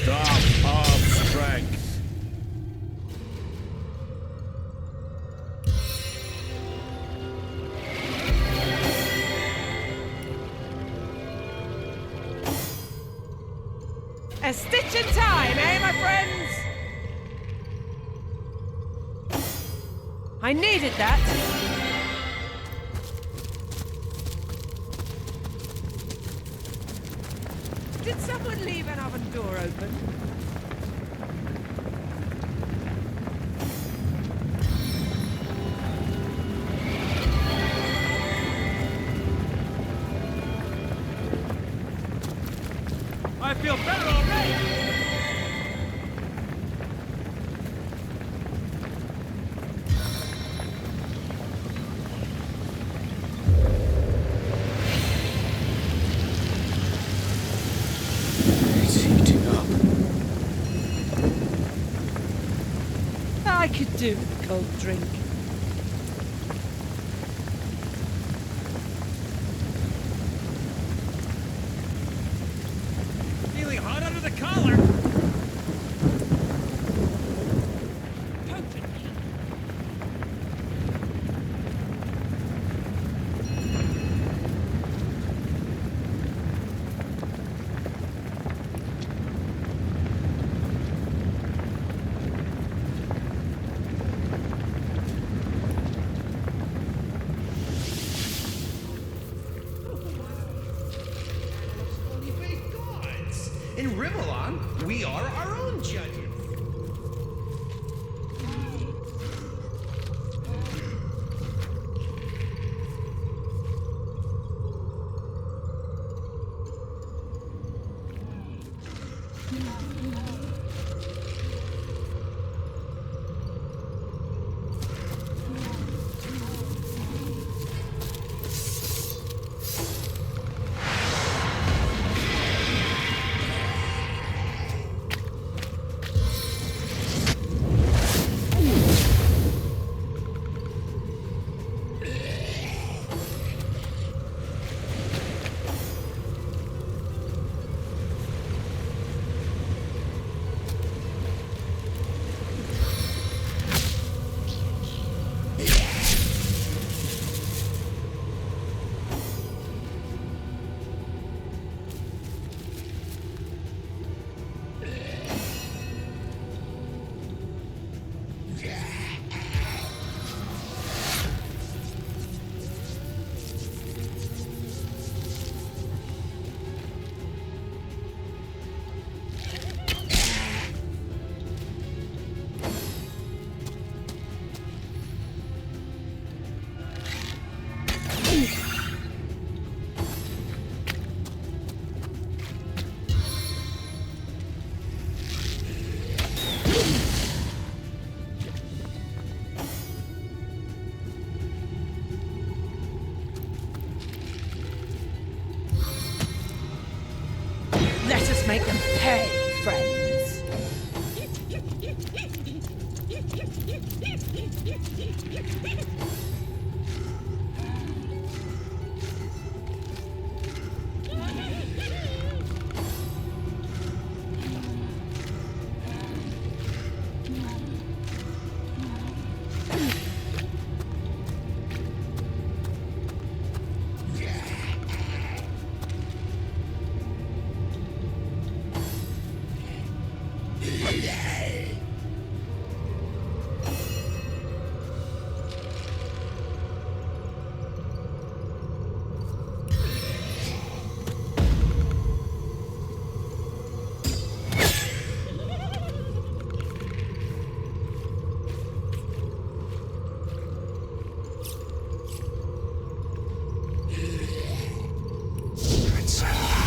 Staff of strength. A stitch in time, eh, my friends? I needed that. Did someone leave an oven door open? I feel better already! It's heating up. I could do with a cold drink. Feeling hot under the collar! In Rivalon, we are our own judges. Let's make them pay, friends.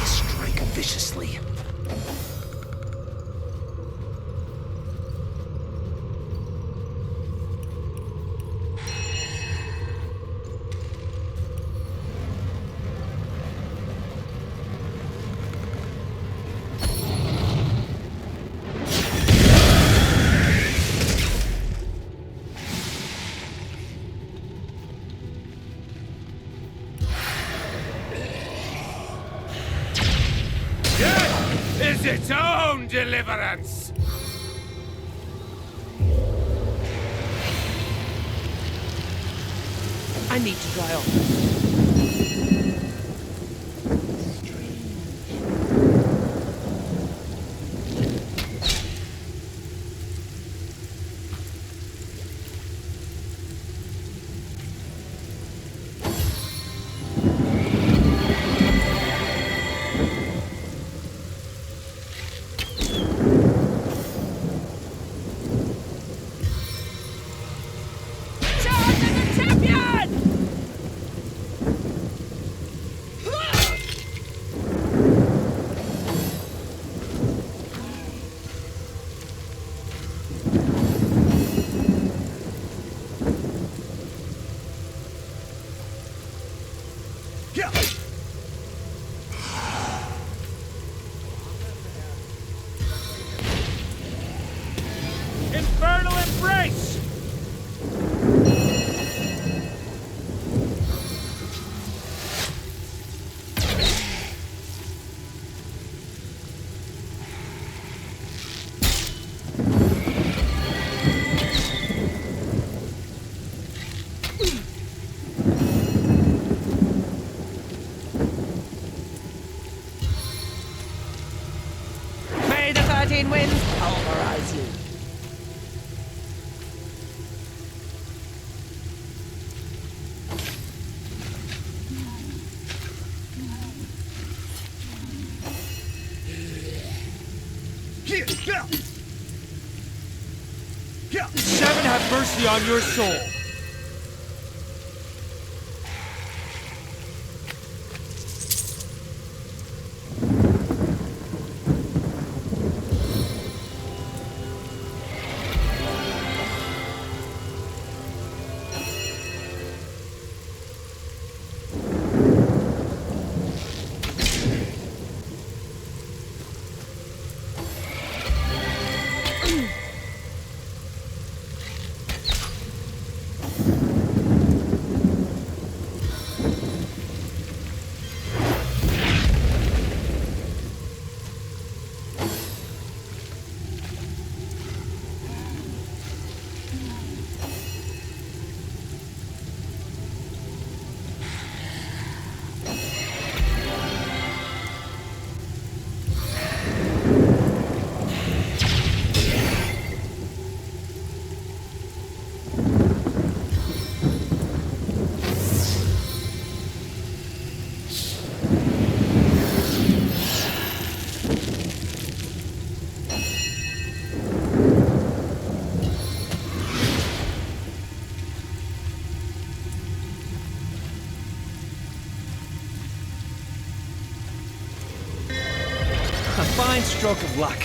Strike viciously. Is its own deliverance! I need to dry off. Infernal embrace! May the 13 winds pulverize you. Seven have mercy on your soul. A fine stroke of luck.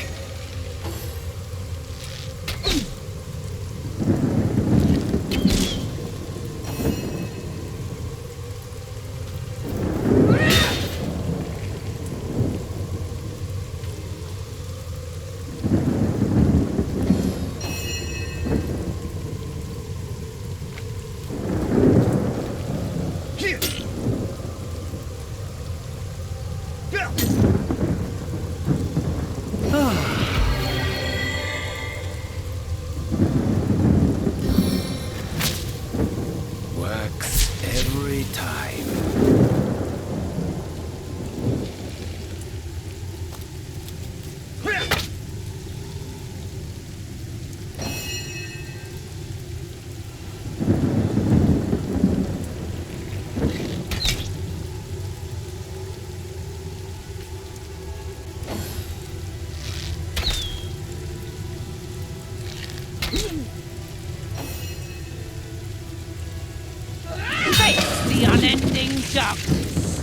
ducks!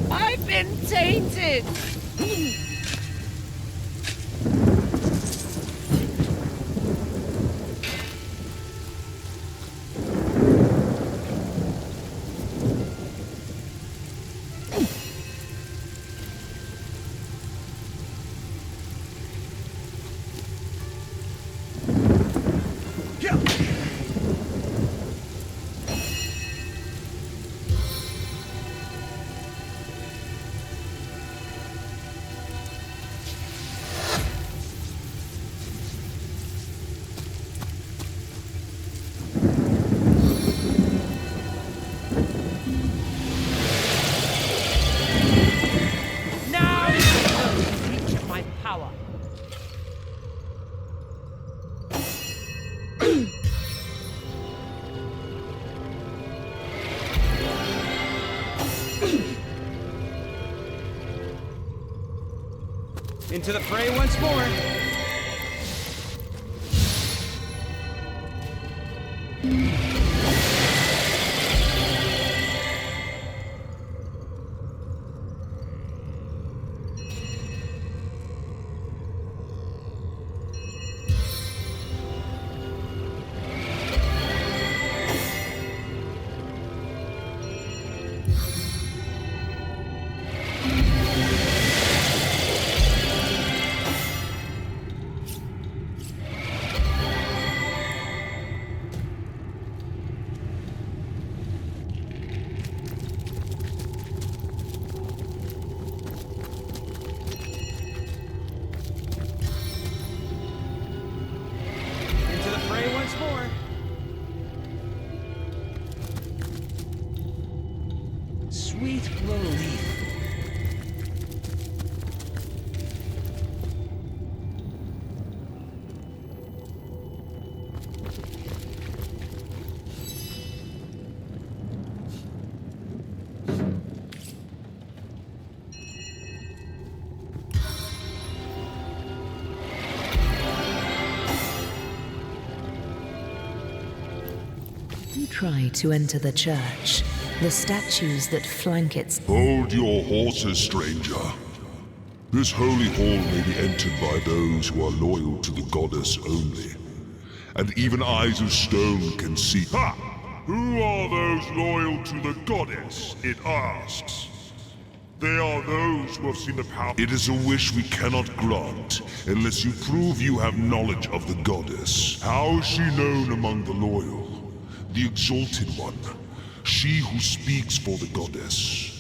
I've been tainted! Into the fray once more. Sweet relief. You try to enter the church. The statues that flank its... Hold your horses, stranger. This holy hall may be entered by those who are loyal to the goddess only. And even eyes of stone can see... Ha! Who are those loyal to the goddess? It asks. They are those who have seen the power. It is a wish we cannot grant, unless you prove you have knowledge of the goddess. How is she known among the loyal? The exalted one. She who speaks for the goddess.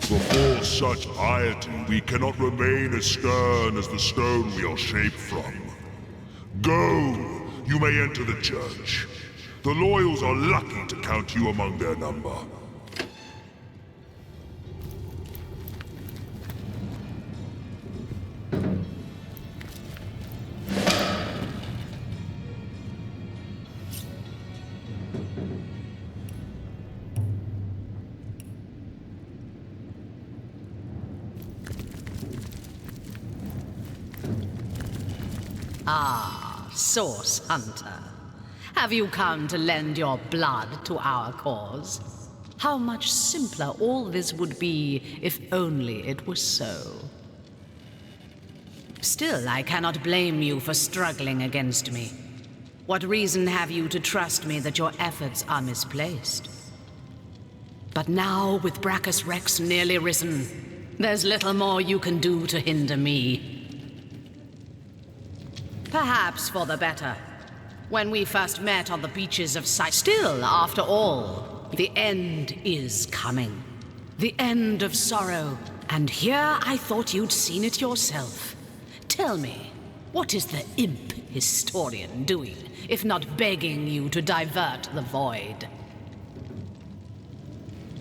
Before such piety, we cannot remain as stern as the stone we are shaped from. Go! You may enter the church. The loyals are lucky to count you among their number. Ah, Source Hunter. Have you come to lend your blood to our cause? How much simpler all this would be if only it were so. Still, I cannot blame you for struggling against me. What reason have you to trust me that your efforts are misplaced? But now, with Brachus Rex nearly risen, there's little more you can do to hinder me. Perhaps for the better. When we first met on the beaches of Still, after all, the end is coming. The end of sorrow. And here I thought you'd seen it yourself. Tell me, what is the imp historian doing, if not begging you to divert the void?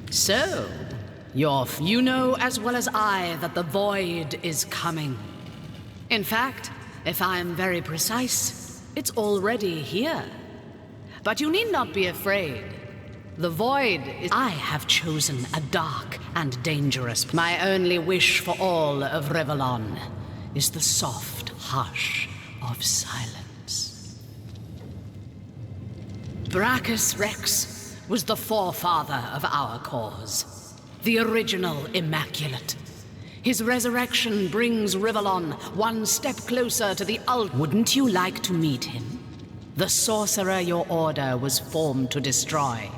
So, you know as well as I that the void is coming. In fact, if I am very precise, it's already here. But you need not be afraid. The void is... I have chosen a dark and dangerous... My only wish for all of Rivellon is the soft hush of silence. Brachus Rex was the forefather of our cause, the original Immaculate. His resurrection brings Rivellon one step closer to the Wouldn't you like to meet him? The sorcerer your order was formed to destroy.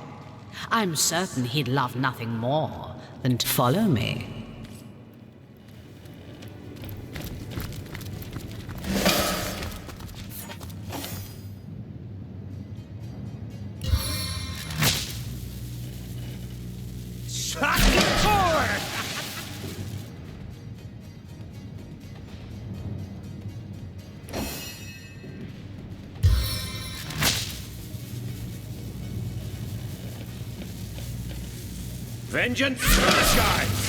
I'm certain he'd love nothing more than to follow me. Vengeance to the skies!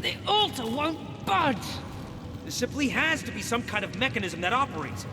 The altar won't budge! There simply has to be some kind of mechanism that operates it.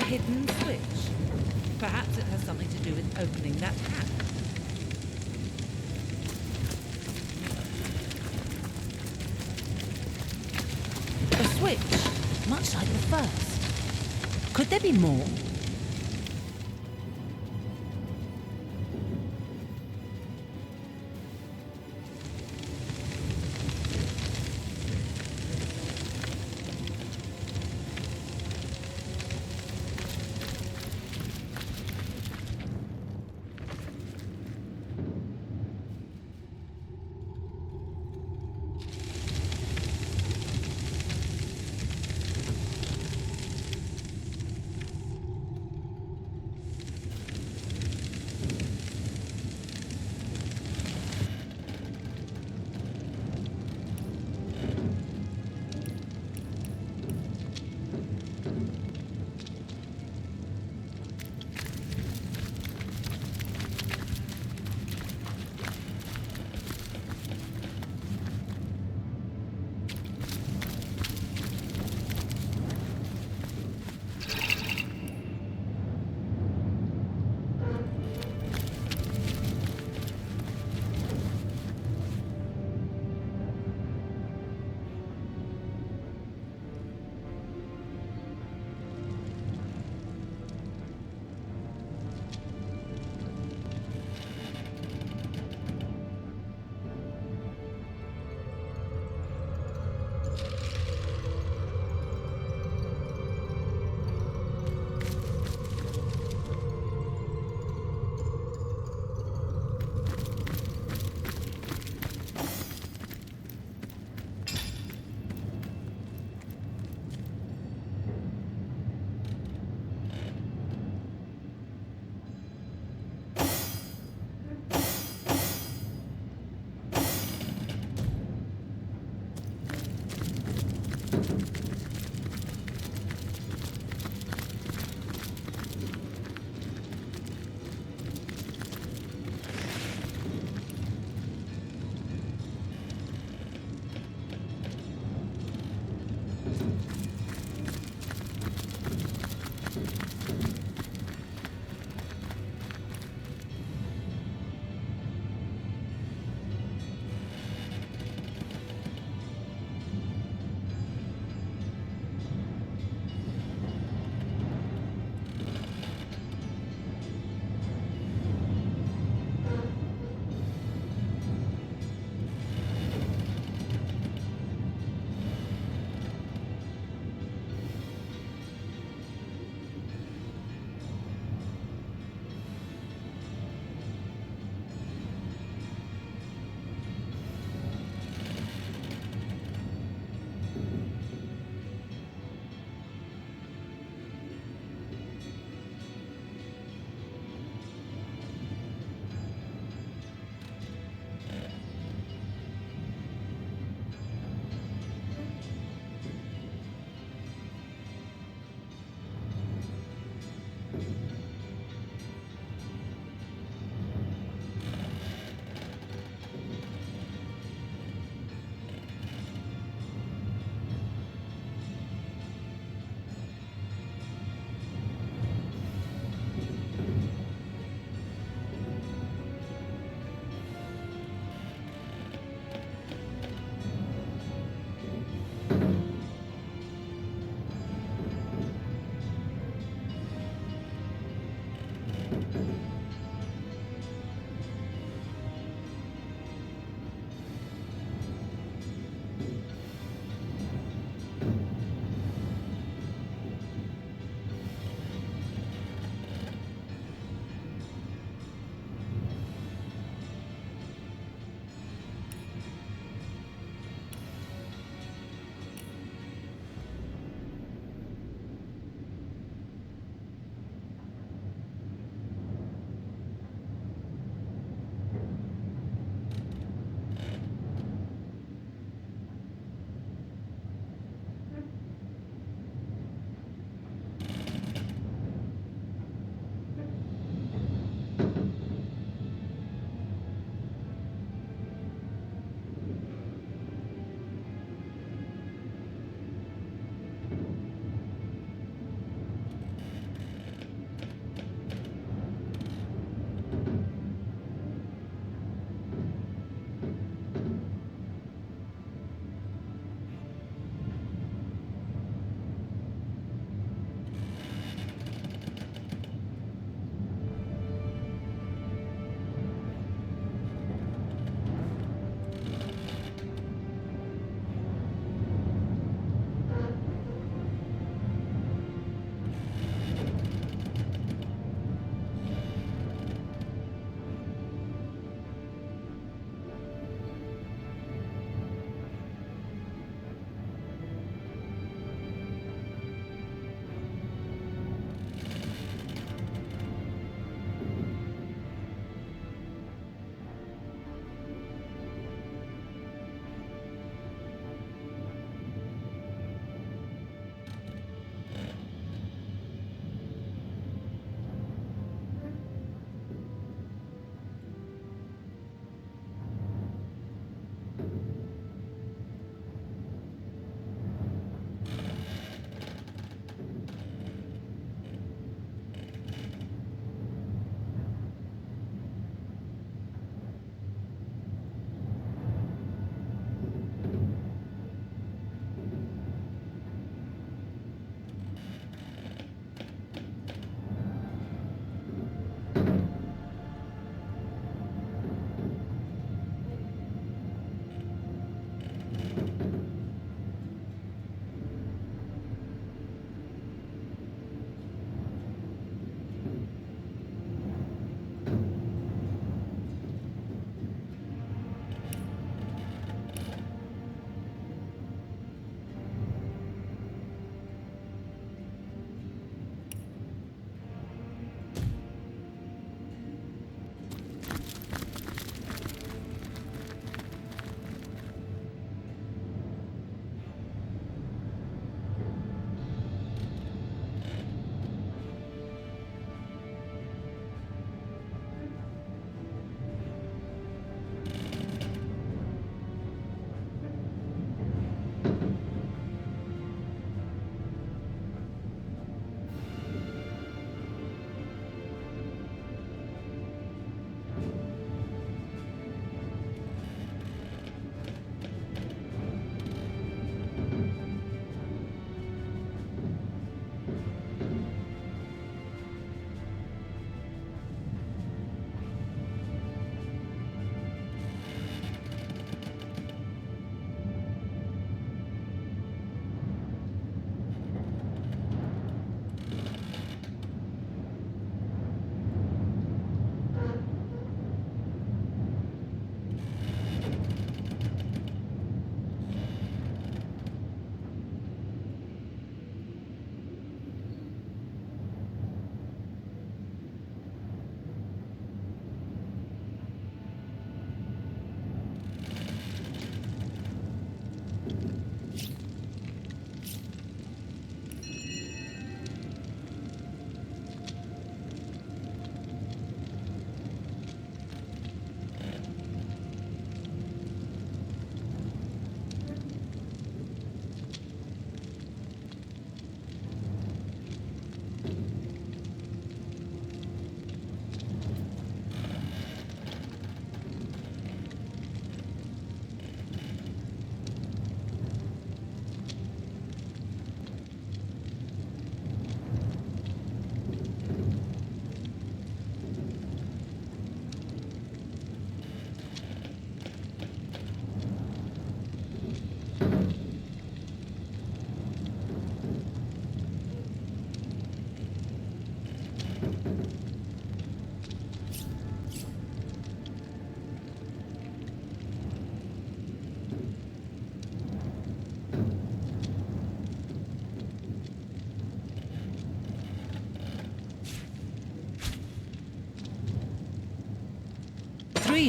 Hidden switch. Perhaps it has something to do with opening that hatch. A switch, much like the first. Could there be more?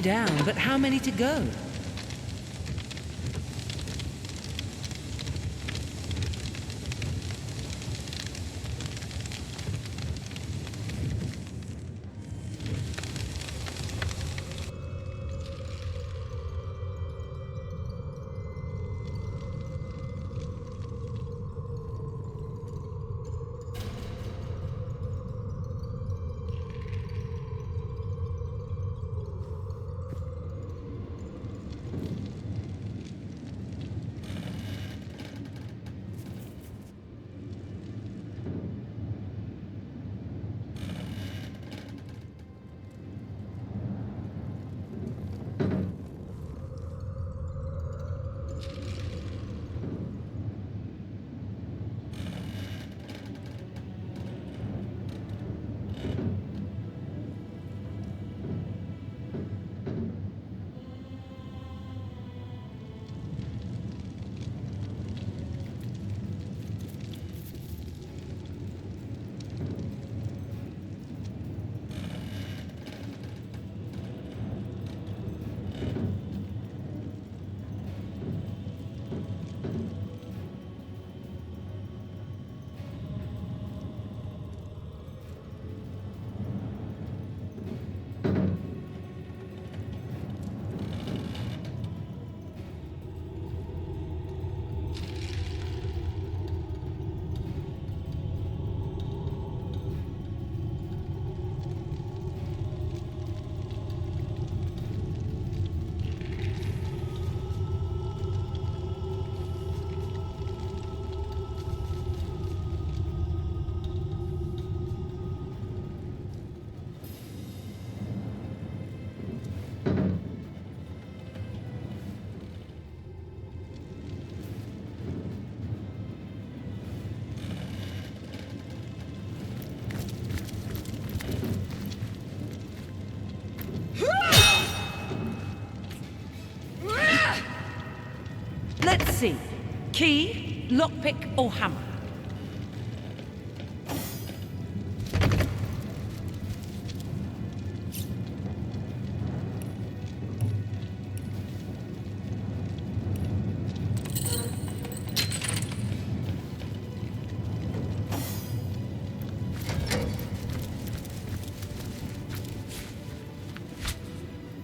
3 down, but how many to go? Let's see. Key, lockpick, or hammer?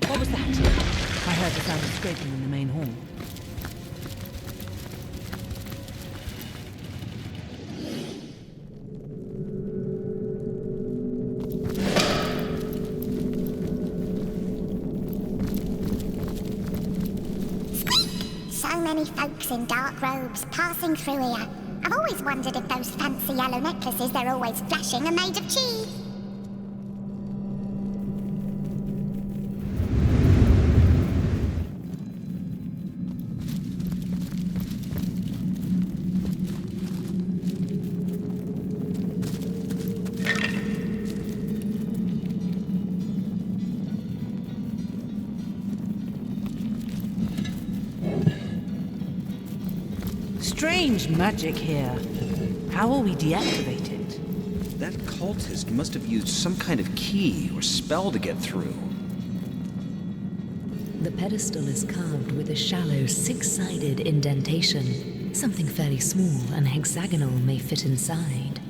What was that? I heard the sound of scraping in the main hall. So many folks in dark robes passing through here. I've always wondered if those fancy yellow necklaces they're always flashing are made of cheese. Strange magic here. How will we deactivate it? That cultist must have used some kind of key or spell to get through. The pedestal is carved with a shallow six-sided indentation. Something fairly small and hexagonal may fit inside.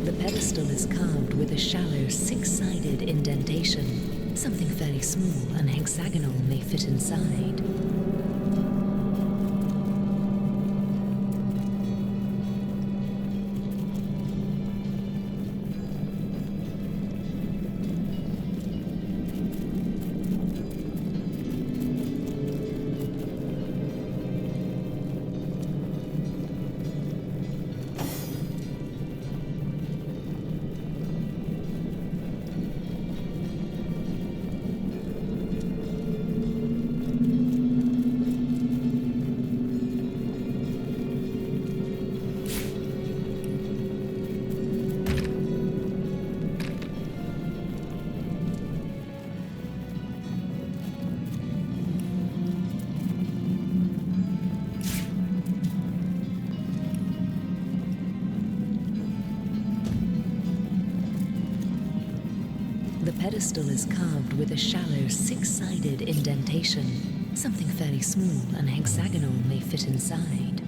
The pedestal is carved with a shallow six-sided indentation. Something fairly small and hexagonal may fit inside. pedestal is carved with a shallow six-sided indentation. Something fairly small and hexagonal may fit inside.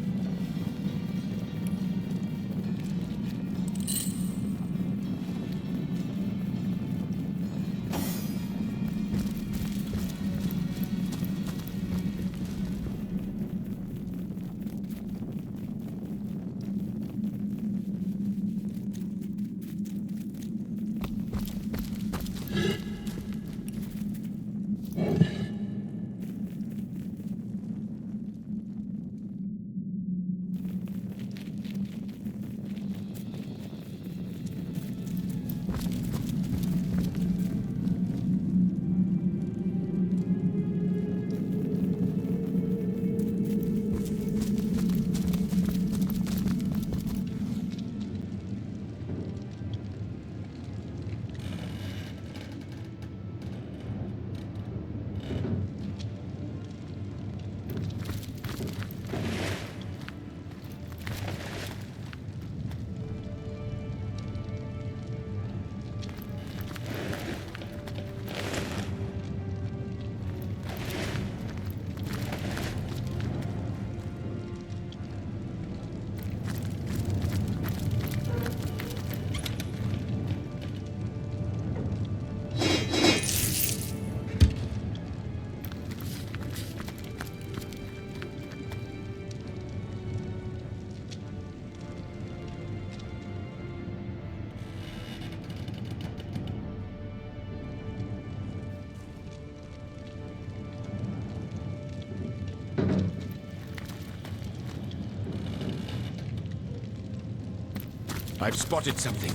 I've spotted something.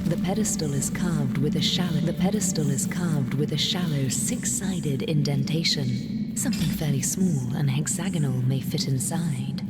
The pedestal is carved with a shallow six-sided indentation. Something fairly small and hexagonal may fit inside.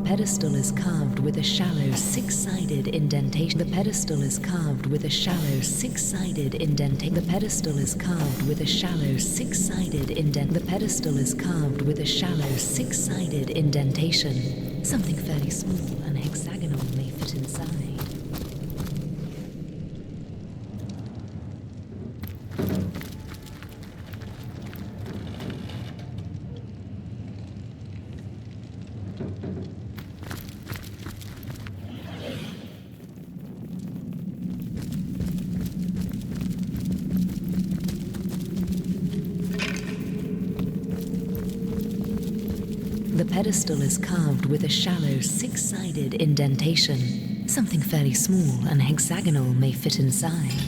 pedestal is carved with a shallow six-sided indentation. The pedestal is carved with a shallow six-sided indentation. The pedestal is carved with a shallow six-sided indent. The pedestal is carved with a shallow six-sided indentation. Something fairly small and hexagonal may fit inside. The pedestal is carved with a shallow six-sided indentation. Something fairly small and hexagonal may fit inside.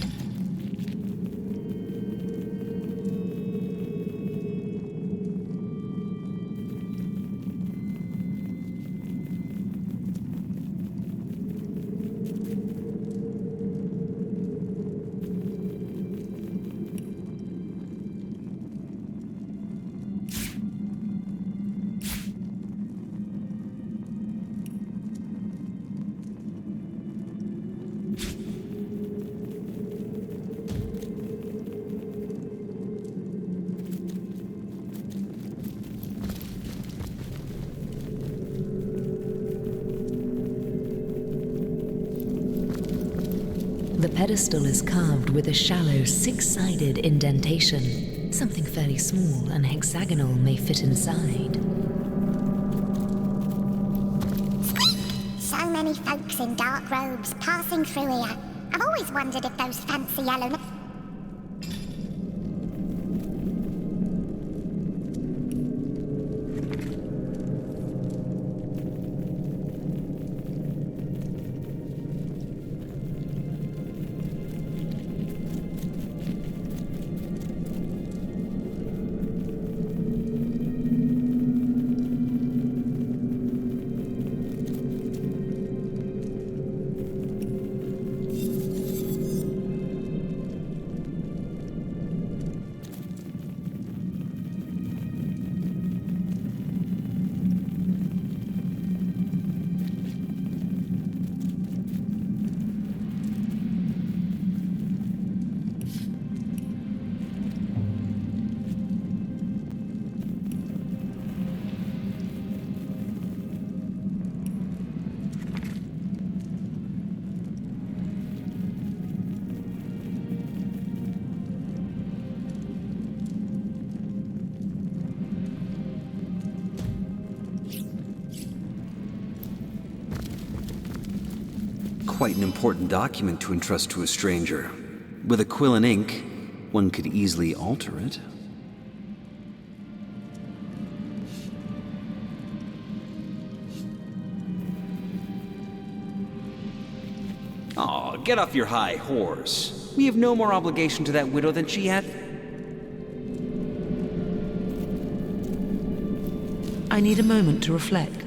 The pedestal is carved with a shallow six-sided indentation. Something fairly small and hexagonal may fit inside. So many folks in dark robes passing through here. I've always wondered if those fancy yellow... Quite an important document to entrust to a stranger. With a quill and ink, one could easily alter it. Aw, get off your high horse. We have no more obligation to that widow than she had. I need a moment to reflect.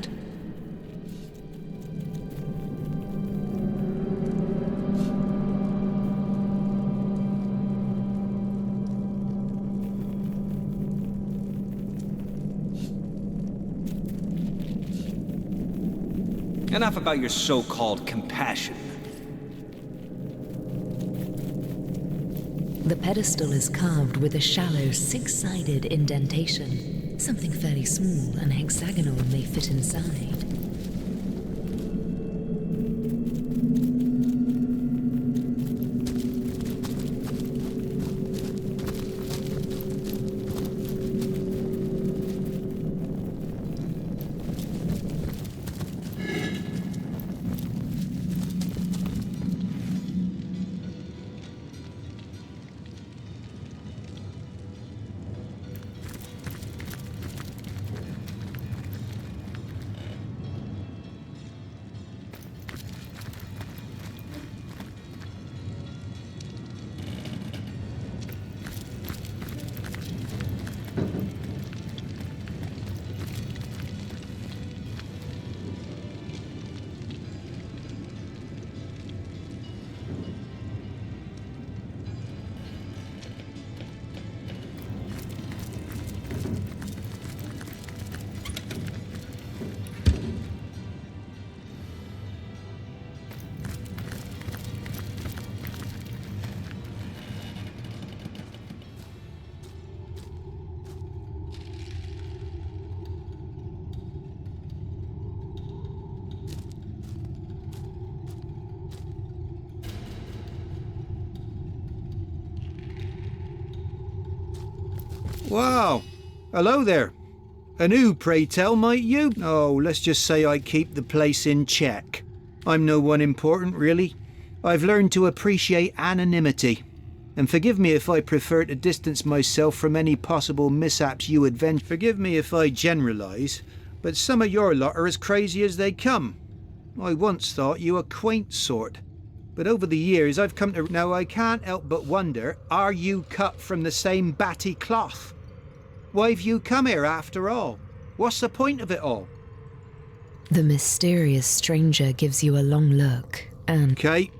Enough about your so-called compassion. The pedestal is carved with a shallow six-sided indentation. Something fairly small and hexagonal may fit inside. Wow. Hello there. And who, pray tell, might you? Oh, let's just say I keep the place in check. I'm no one important, really. I've learned to appreciate anonymity. And forgive me if I prefer to distance myself from any possible mishaps you adventure. Forgive me if I generalise, but some of your lot are as crazy as they come. I once thought you a quaint sort. But over the years I've come to... Now I can't help but wonder, are you cut from the same batty cloth? Why've you come here after all? What's the point of it all? The mysterious stranger gives you a long look and... Okay.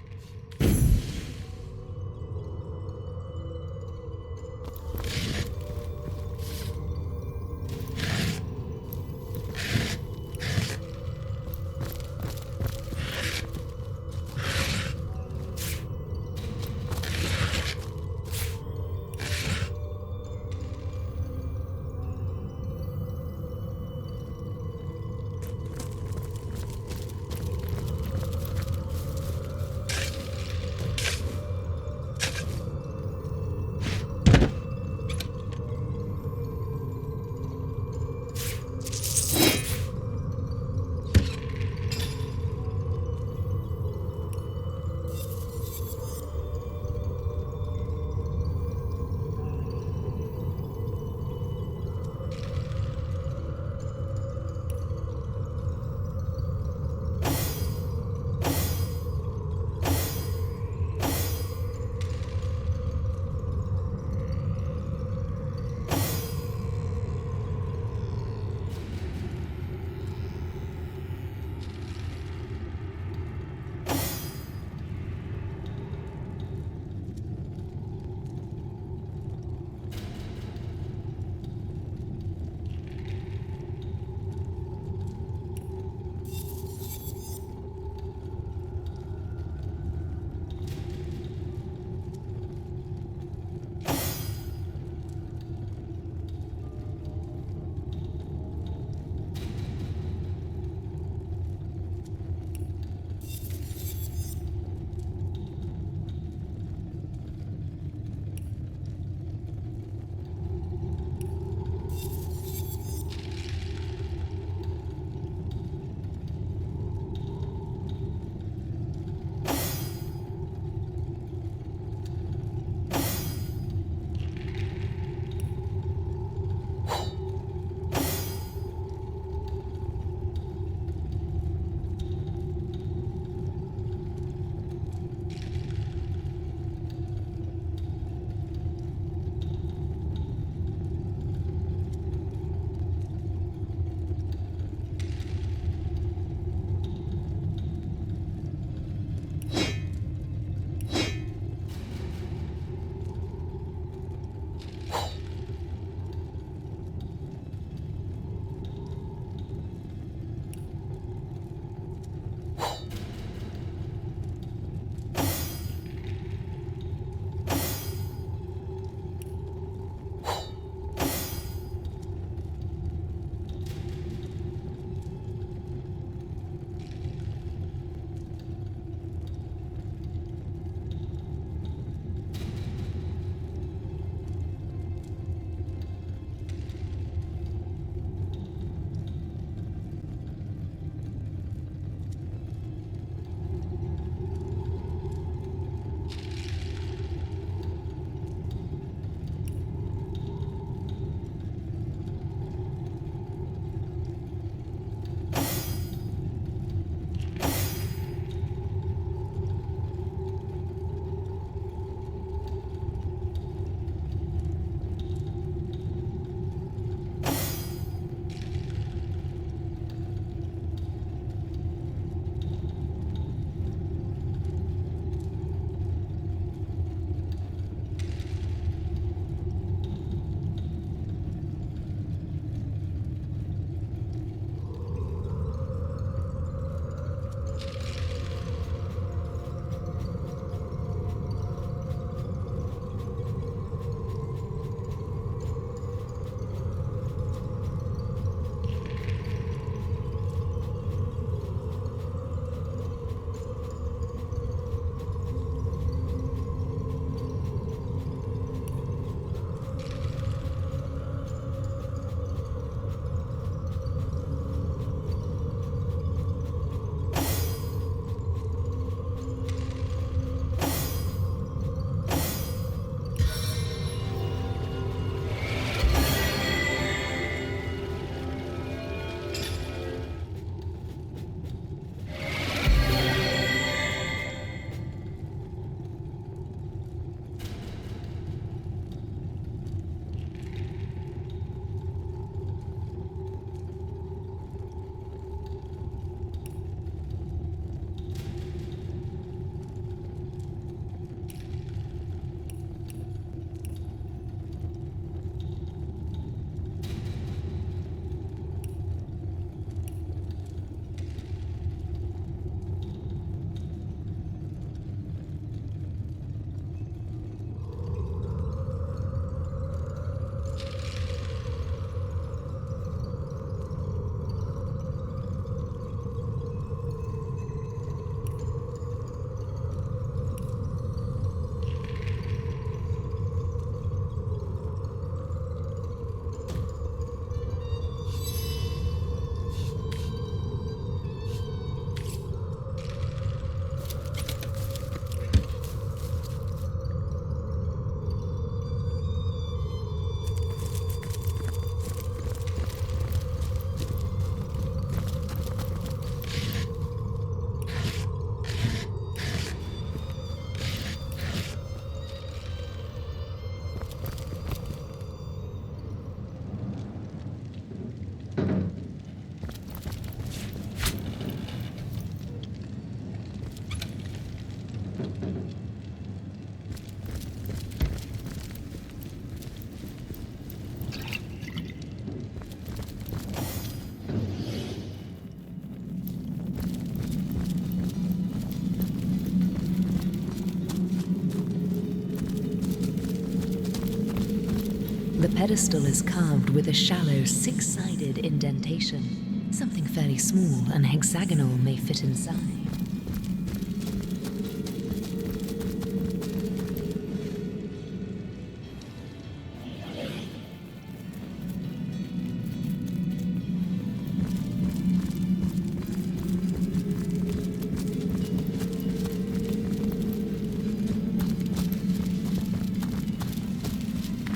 The pedestal is carved with a shallow six-sided indentation. Something fairly small and hexagonal may fit inside.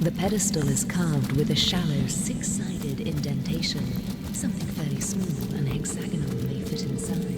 The pedestal is carved with a shallow six-sided indentation. Something fairly small and hexagonal may fit inside.